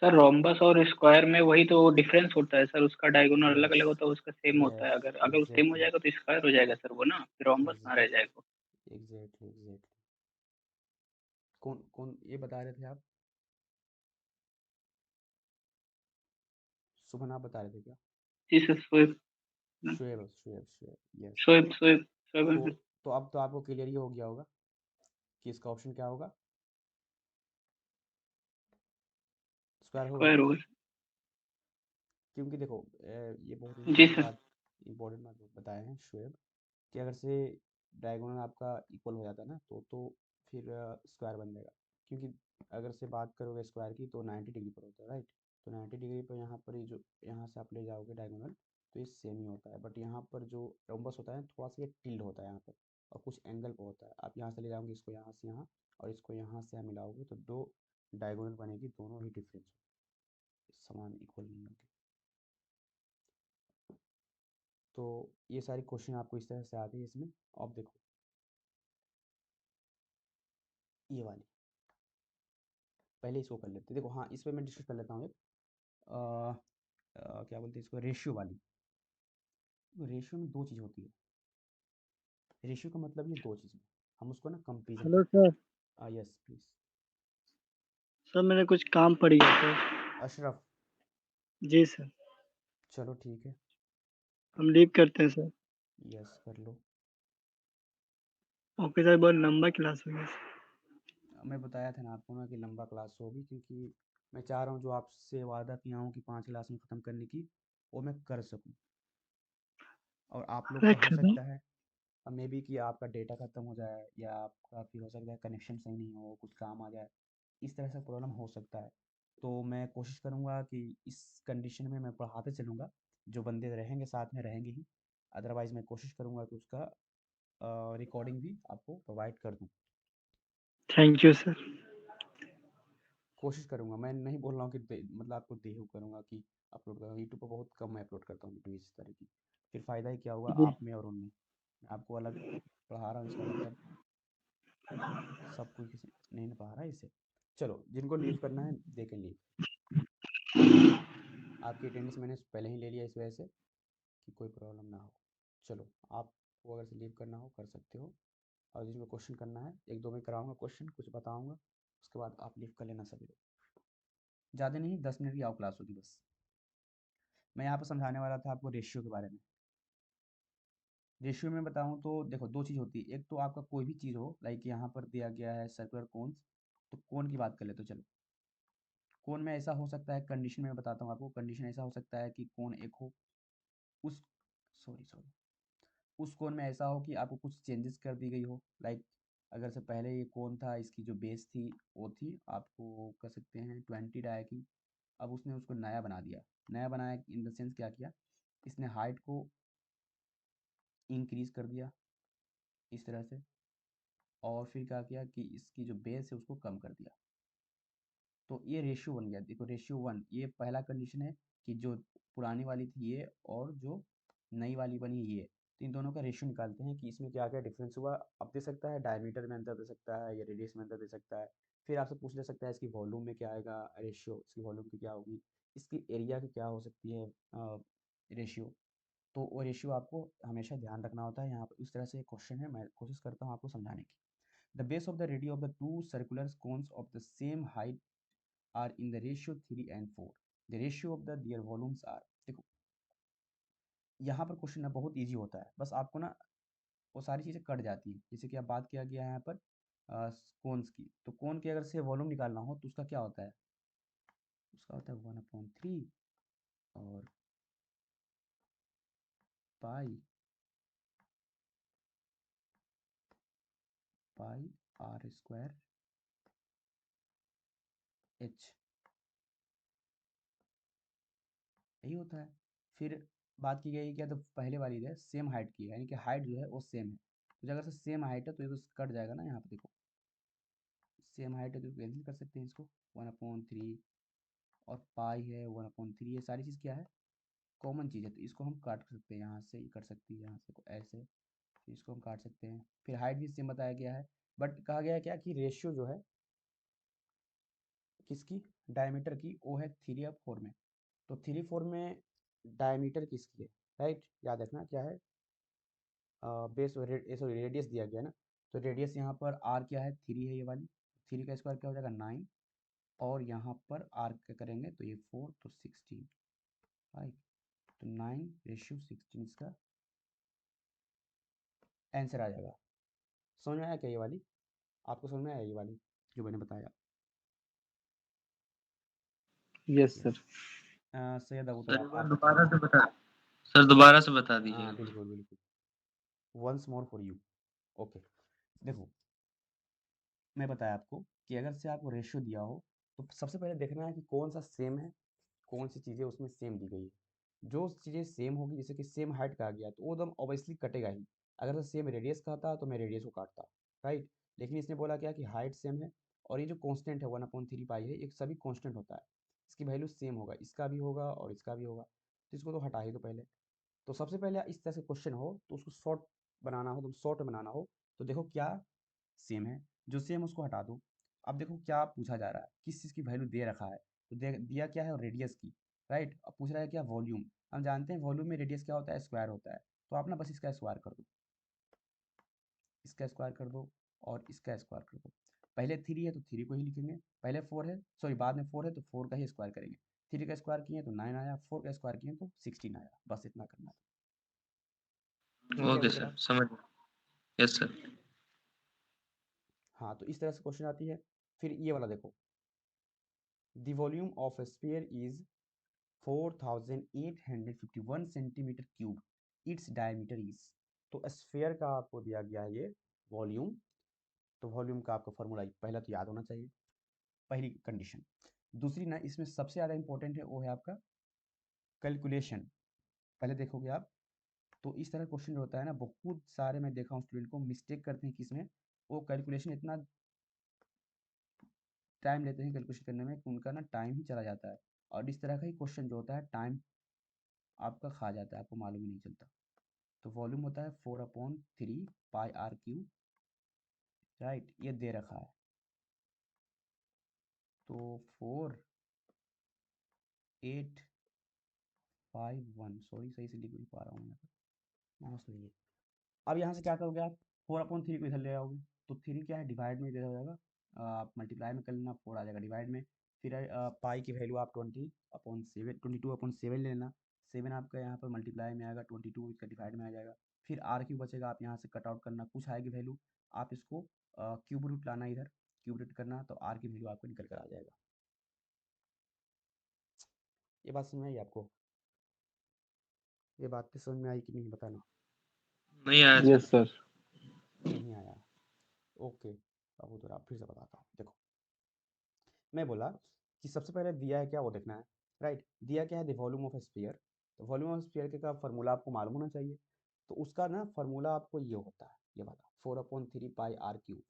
सर रोम्बस और स्क्वायर में वही तो डिफरेंस होता है सर, उसका डायगोनल अलग यस अलग होता है, उसका सेम होता है। यस अगर अगर सेम हो एग्जैक्टली जाएगा तो स्क्वायर हो जाएगा सर, वो ना फिर रोम्बस ना रह जाएगा। Exactly exactly. कौन कौन ये बता रहे थे आप? सुमन आप बता रहे थे क्या? जी सर शोएब शुएब शुएब शुएब यस। शोएब शोएब शोएब तो अंकल तो अब तो आपको क्लियर ही हो गया होगा कि इसका ऑप्शन क्या होगा, स्क्वायर होगा। स्क्वायर होगा क्योंकि देखो ये बहुत जी सर इम्पोर्टेंट बात बताए हैं शुएब कि अगर से डायगोनल आपका इक्वल हो जाता है ना तो फिर स्क्वायर बन जाएगा। क्योंकि अगर से बात करोगे स्क्वायर की तो 90 डिग्री पर होता है, राइट। तो 90 डिग्री पर यहाँ पर ये जो यहाँ से आप ले जाओगे डायगोनल तो ये सेम ही होता है। बट यहाँ पर जो रोम्बस होता है थोड़ा सा ये टिल्ड होता है यहाँ पर और कुछ एंगल पर होता है। आप यहाँ से ले जाओगे इसको यहाँ से यहाँ और इसको यहाँ से यहाँ मिलाओगे तो दो डायगोनल बनेगी, दोनों ही डिफरेंस समान इक्वल नहीं होगी। तो ये सारी क्वेश्चन आपको इस तरह से आती है इसमें। अब देखो ये वाली पहले इसको कर लेते हैं। देखो हाँ इस पर मैं डिस्कस कर लेता हूँ एक क्या बोलते हैं इसको, रेशियो वाली। रेशियो में दो चीज़ होती है। रेशियो का मतलब ये दो चीज़ में हम उसको ना कंपेरिजन हेलो करते सर। हैं। Yes please. सर मैंने कुछ काम पड़ गया सर। अशरफ जी सर। चलो ठीक है। हम लीव करते हैं सर। यस कर लो। ओके सर, बहुत लंबा क्लास हो गया सर। मैं बताया था ना आपको ना कि लंबा क्लास होगी क्योंकि मैं चाह रहा हूँ जो आपसे वादा किया हूँ कि 5 क्लास में ख़त्म करने की वो मैं कर सकूँ। और आप लोग का हो अच्छा सर। सकता है मे बी कि आपका डेटा ख़त्म हो जाए या आपका फिर हो सकता है कनेक्शन सही नहीं हो, कुछ काम आ जाए, इस तरह से प्रॉब्लम हो सकता है। तो मैं कोशिश करूँगा कि इस कंडीशन में मैं पढ़ाते चलूँगा, जो बंदे रहेंगे साथ में रहेंगे ही। अदरवाइज़ मैं कोशिश करूँगा कि उसका रिकॉर्डिंग भी आपको प्रोवाइड कर दूँ। Thank you sir. कोशिश करूँगा, मैं नहीं बोल रहा हूँ कि मतलब आपको देहू करूँगा कि अपलोड करूँगा। यूट्यूब पर बहुत कम मैं अपलोड करता हूँ वीडियो इस तरह की। फिर फ़ायदा ही क्या होगा जी। आप में और उनमें। मैं आपको अलग पढ़ा रहा हूँ इसका मतलब सब कोई किसी नहीं ना पढ़ा रहा है इसे। चलो जिनको लीव करना है दे कैन लीव। आपकी अटेंडेंस मैंने पहले ही ले लिया इस वजह से कि कोई प्रॉब्लम ना हो। चलो आपको अगर से लीव करना हो कर सकते हो। और जिनको क्वेश्चन करना है एक दो में कराऊंगा क्वेश्चन, कुछ बताऊंगा, उसके बाद आप लीव कर लेना सभी लोग। ज़्यादा नहीं 10 मिनट की आउट क्लास होगी बस। मैं यहाँ पर समझाने वाला था आपको रेशियो के बारे में। रेशियो में बताऊँ तो देखो दो चीज़ होती है। एक तो आपका कोई भी चीज़ हो, लाइक यहाँ पर दिया गया है सर्कुलर कोन्स, तो कोन की बात कर ले तो चलो कोन में ऐसा हो सकता है, कंडीशन में बताता हूँ आपको। कंडीशन ऐसा हो सकता है कि कोन एक हो उस सॉरी उस कोन में ऐसा हो कि आपको कुछ चेंजेस कर दी गई हो। लाइक अगर से पहले ये कोन था, इसकी जो बेस थी वो थी आपको कर सकते हैं 20 डाया की। अब उसने उसको नया बना दिया। नया बनाया इन द सेंस क्या किया, इसने हाइट को इंक्रीज कर दिया इस तरह से, और फिर क्या किया कि इसकी जो बेस है उसको कम कर दिया। तो ये रेशियो बन गया। देखो रेशियो 1 ये पहला कंडीशन है कि जो पुरानी वाली थी ये और जो नई वाली बनी ये, तो इन दोनों का रेशियो निकालते हैं कि इसमें क्या क्या डिफरेंस हुआ। अब दे सकता है डायमीटर में अंतर दे सकता है या रेडियस में अंतर दे सकता है। फिर आपसे पूछ ले सकता है इसकी वॉल्यूम में क्या आएगा रेशियो, इसकी वॉल्यूम की क्या होगी, इसकी एरिया की क्या हो सकती है रेशियो। तो वो रेशियो आपको हमेशा ध्यान रखना होता है। यहाँ पर इस तरह से क्वेश्चन है, मैं कोशिश करता हूँ आपको समझाने की। The base of the radio of the two circular cones of the same height are in the ratio 3 and 4. The ratio of their volumes are। देखो यहाँ पर क्वेश्चन ना बहुत इजी होता है, बस आपको ना वो सारी चीज़ें कट जाती हैं। जैसे कि अब बात किया गया है यहाँ पर कोन्स की, तो कोन की अगर से वॉल्यूम निकालना हो तो उसका क्या होता है, उसका होता है 1/3 और पाई आर स्क्वायर एच, यही होता है। फिर बात की गई क्या, तो पहले वाली है सेम हाइट की है, यानी कि हाइट जो है वो सेम है। तो अगर से सेम हाइट है तो ये तो कट जाएगा ना। यहाँ पर देखो सेम हाइट है तो कैंसिल कर सकते हैं इसको 1/3 और पाई है 1/3। ये सारी चीज़ क्या है कॉमन चीज़ है, तो इसको हम काट सकते हैं। यहाँ से ये कट सकती है, यहाँ से ऐसे, तो इसको हम काट सकते हैं। फिर हाइट भी सेम बताया गया है, बट कहा गया है क्या कि रेशियो जो है किसकी, डायमीटर की, वो है 3/4 में। तो 3/4 में डायमीटर किसकी है, राइट। याद रखना क्या है बेस सॉरी रेडियस दिया गया ना, तो रेडियस यहाँ पर आर क्या है 3 है ये वाली, 3 का स्क्वायर क्या हो जाएगा 9, और यहाँ पर आर क्या करेंगे तो ये 4 तो 16, राइट। तो 9:16 इसका आंसर आ जाएगा। समझ में आया क्या ये वाली? आपको समझ में आया ये वाली जो मैंने बताया? Yes yes. Sir. Syed Abu sir एक तराब बार आप दोबारा बताइए। से बता सर दोबारा से बता हाँ दीजिएगा। बिल्कुल बिल्कुल, once more for you. Okay, देखो मैं बताया आपको कि अगर से आपको रेशियो दिया हो तो सबसे पहले देखना है कि कौन सा सेम है, कौन सी चीज़ें उसमें सेम दी गई है। जो चीज़ें सेम होगी, जैसे कि सेम हाइट कहा गया तो वो एकदम ऑब्वियसली कटेगा ही। अगर सेम रेडियस का था तो मैं रेडियस को काटता, राइट। लेकिन इसने बोला क्या कि हाइट सेम है, और ये जो कांस्टेंट है 1/3 है, एक सभी कांस्टेंट होता है, इसकी वैल्यू सेम होगा, इसका भी होगा और इसका भी होगा, तो इसको तो हटा ही दो पहले। तो सबसे पहले इस तरह से क्वेश्चन हो तो उसको शॉर्ट बनाना हो, तो शॉर्ट बनाना हो तो देखो क्या सेम है, जो सेम उसको हटा दो। अब देखो क्या पूछा जा रहा है, किस चीज़ की वैल्यू दे रखा है, तो दिया क्या है रेडियस की, राइट। अब पूछ रहा है क्या वॉल्यूम, हम जानते हैं वॉल्यूम में रेडियस क्या होता है स्क्वायर होता है, तो आप ना बस इसका स्क्वायर कर दो, इसका स्क्वायर कर दो और इसका स्क्वायर कर दो। पहले 3 है तो 3 को ही लिखेंगे, पहले 4 है सॉरी बाद में 4 है तो 4 का ही स्क्वायर करेंगे। 3 का स्क्वायर किए तो 9 आया, 4 का स्क्वायर किए तो 16 आया, बस इतना करना है। ठीक है ओके अबू सर तराब? समझ गया। Yes sir. हाँ, तो इस तरह से क्वेश्चन आती है। फिर ये वाला देखो, the volume of A sphere is 4851 centimetre cube, its diameter is. तो स्फीयर का आपको दिया गया है ये वॉल्यूम, तो वॉल्यूम का आपका फॉर्मूला पहला तो याद होना चाहिए, पहली कंडीशन। दूसरी ना इसमें सबसे ज़्यादा इंपॉर्टेंट है, वो है आपका कैलकुलेशन। पहले देखोगे आप तो इस तरह क्वेश्चन जो होता है ना, बहुत सारे मैं देखा हूँ स्टूडेंट को मिस्टेक करते हैं किसमें, वो कैलकुलेशन इतना टाइम लेते हैं कैलकुलेशन करने में कि उनका ना टाइम ही चला जाता है, और इस तरह का ही क्वेश्चन जो होता है टाइम आपका खा जाता है, आपको मालूम ही नहीं चलता। तो वॉल्यूम होता है 4/3 πr क्यूब, राइट, ये दे रखा है। तो 4851, सॉरी सही से लिख नहीं पा रहा हूँ यहाँ पर, माउस नहीं है। अब यहाँ से क्या करोगे आप, 4/3 को इधर ले आओगे, तो 3 क्या है डिवाइड में इधर हो जाएगा, आप मल्टीप्लाई में कर लेना, 4 आ जाएगा डिवाइड में। फिर पाई की वैल्यू आप 22/7 ले लेना, 7 आपका यहाँ पर मल्टीप्लाई में आएगा, 22 इसका डिवाइड में आ जाएगा। फिर आर क्यूब बचेगा, आप यहाँ से कट आउट करना, कुछ आएगी वैल्यू, आप इसको क्यूब रूट लाना, इधर क्यूब रूट करना, तो आर की वैल्यू आपको निकल कर आ जाएगा। ये बात समझ में आई आपको? ये बात तो समझ में आई कि नहीं बताना? नहीं आया यस सर। सर। नहीं आया? ओके, अब वो तो आप फिर से बताता हूँ। देखो मैं बोला कि सबसे पहले दिया है क्या वो देखना है, राइट। दिया क्या है द वॉल्यूम ऑफ स्फीयर, तो वॉल्यूम ऑफ स्फीयर का फार्मूला आपको मालूम होना चाहिए। तो उसका ना फार्मूला आपको ये होता है, ये वाला 4/3 πr क्यूब।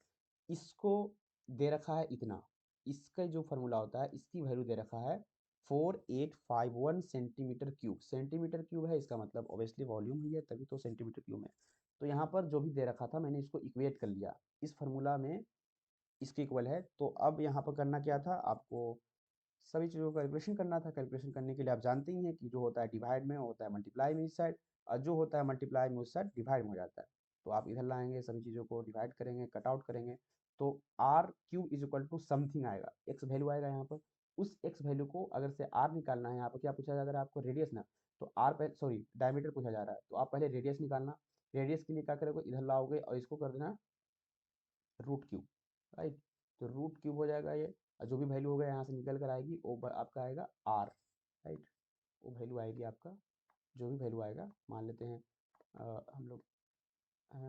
इसको दे रखा है इतना, इसका जो फार्मूला होता है इसकी वैल्यू दे रखा है 4851 सेंटीमीटर क्यूब। सेंटीमीटर क्यूब है इसका मतलब ऑब्वियसली वॉल्यूम ही है, तभी तो सेंटीमीटर क्यूब है। तो यहाँ पर जो भी दे रखा था मैंने इसको इक्वेट कर लिया इस फार्मूला में, इसके इक्वल है। तो अब यहाँ पर करना क्या था, आपको सभी चीज़ों का कैलकुलेशन करना था। कैलकुलेशन करने के लिए आप जानते ही हैं कि जो होता है डिवाइड में होता है मल्टीप्लाई में इस साइड, और जो होता है मल्टीप्लाई में उस साइड डिवाइड में हो जाता है। तो आप इधर लाएंगे, सभी चीज़ों को डिवाइड करेंगे, कट आउट करेंगे, तो R cube is equal to something आएगा, एक्स वैल्यू आएगा यहाँ पर। उस एक्स वैल्यू को अगर से आर निकालना है, यहाँ पर क्या पूछा जा रहा है आपको रेडियस ना, तो आर पहले सॉरी डायमीटर पूछा जा रहा है, तो आप पहले रेडियस निकालना। रेडियस के लिए क्या करोगे, इधर लाओगे और इसको कर देना रूट क्यूब, राइट। तो रूट क्यूब हो जाएगा ये, और जो भी वैल्यू होगा यहाँ से निकल कर आएगी वो आपका आएगा आर, राइट। वो वैल्यू आएगी आपका, जो भी वैल्यू आएगा, मान लेते हैं हम लोग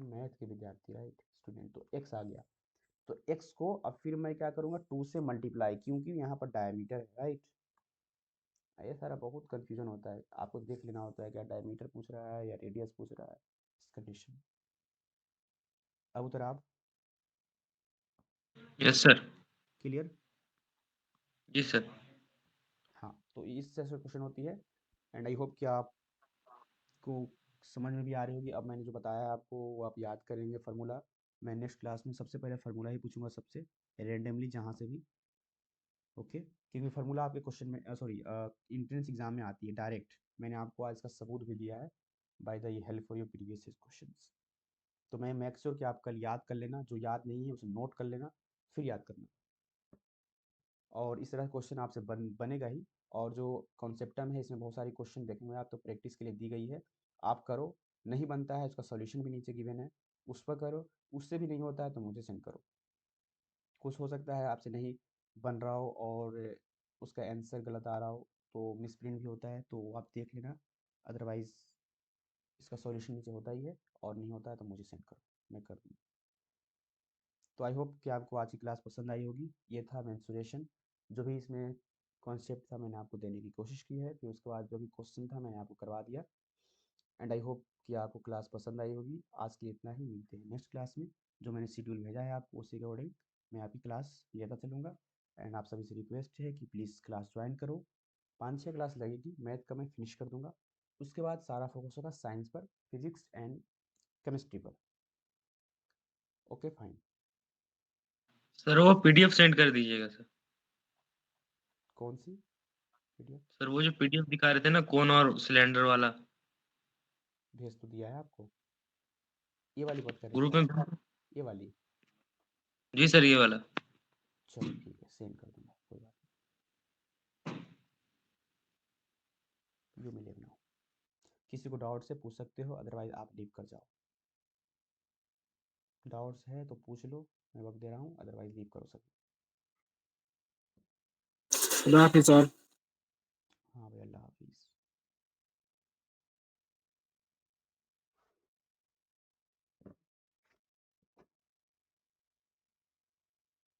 मैथ के विद्यार्थी, राइट स्टूडेंट, तो एक्स आ गया। तो एक्स को अब फिर मैं क्या करूँगा 2 से मल्टीप्लाई, क्योंकि यहाँ पर डायमीटर है, राइट। ये सारा बहुत कंफ्यूजन होता है, आपको देख लेना होता है क्या डायमीटर पूछ रहा है या रेडियस पूछ रहा है इस कंडीशन। अब उधर आप यस सर। क्लियर? जी सर। हाँ, तो इस तरह से क्वेश्चन होती है, एंड आई होप कि आपको समझ में भी आ रही होगी। अब मैंने जो बताया आपको वो आप याद करेंगे फार्मूला। मैं नेक्स्ट क्लास में सबसे पहले फार्मूला ही पूछूंगा सबसे रेंडमली जहाँ से भी, ओके। क्योंकि फार्मूला आपके क्वेश्चन में सॉरी इंट्रेंस एग्जाम में आती है डायरेक्ट, मैंने आपको आज इसका सबूत भी दिया है by the help for your previous questions. तो मैं मेक श्योर कि आप कल याद कर लेना, जो याद नहीं है उसे नोट कर लेना, फिर याद करना। और इस तरह क्वेश्चन आपसे बनेगा ही। और जो कॉन्सेप्टम है इसमें बहुत सारी क्वेश्चन देखेंगे आप, तो प्रैक्टिस के लिए दी गई है, आप करो। नहीं बनता है उसका सॉल्यूशन भी नीचे गिवन है, उस पर करो। उससे भी नहीं होता है तो मुझे सेंड करो। कुछ हो सकता है आपसे नहीं बन रहा हो और उसका आंसर गलत आ रहा हो, तो मिसप्रिंट भी होता है, तो आप देख लेना। अदरवाइज़ इसका सॉल्यूशन नीचे होता ही है, और नहीं होता है तो मुझे सेंड करो, मैं कर दूँगा। तो आई होप कि आपको आज की क्लास पसंद आई होगी। ये था मेंसुरेशन, जो भी इसमें कॉन्सेप्ट था मैंने आपको देने की कोशिश की है। फिर उसके बाद जो भी क्वेश्चन था मैंने आपको करवा दिया। एंड आई होप कि आपको क्लास पसंद आई होगी। आज के लिए इतना ही, मिलते हैं नेक्स्ट क्लास में। जो मैंने शेड्यूल भेजा है आपको उसी के अकॉर्डिंग मैं आपकी क्लास लेता चलूँगा। एंड आप सभी से रिक्वेस्ट है कि प्लीज़ क्लास ज्वाइन करो। 5-6 क्लास लगेगी, मैथ का मैं फिनिश कर दूँगा। उसके बाद सारा फोकस होगा साइंस पर, फिजिक्स एंड केमिस्ट्री पर। Okay fine. सर वो पीडीएफ सेंड कर दीजिएगा सर। कौन सी पीडीएफ? सर वो जो पीडीएफ दिखा रहे थे ना, कोन और सिलेंडर वाला, भेज तो दिया है आपको। ये वाली बात कर रहे ग्रुप हैं में। क्या? ये वाली? जी सर, ये वाला। चलो ठीक है, सेंड कर दूंगा, कोई बात नहीं। You may late now. किसी को डाउट से पूछ सकते हो, अदरवाइज आप लीव कर जाओ। डाउट्स है तो पूछ लो, मैं वक्त दे रहा हूँ, अदरवाइज लीव करो सब। खुदा हाफिज़ सर।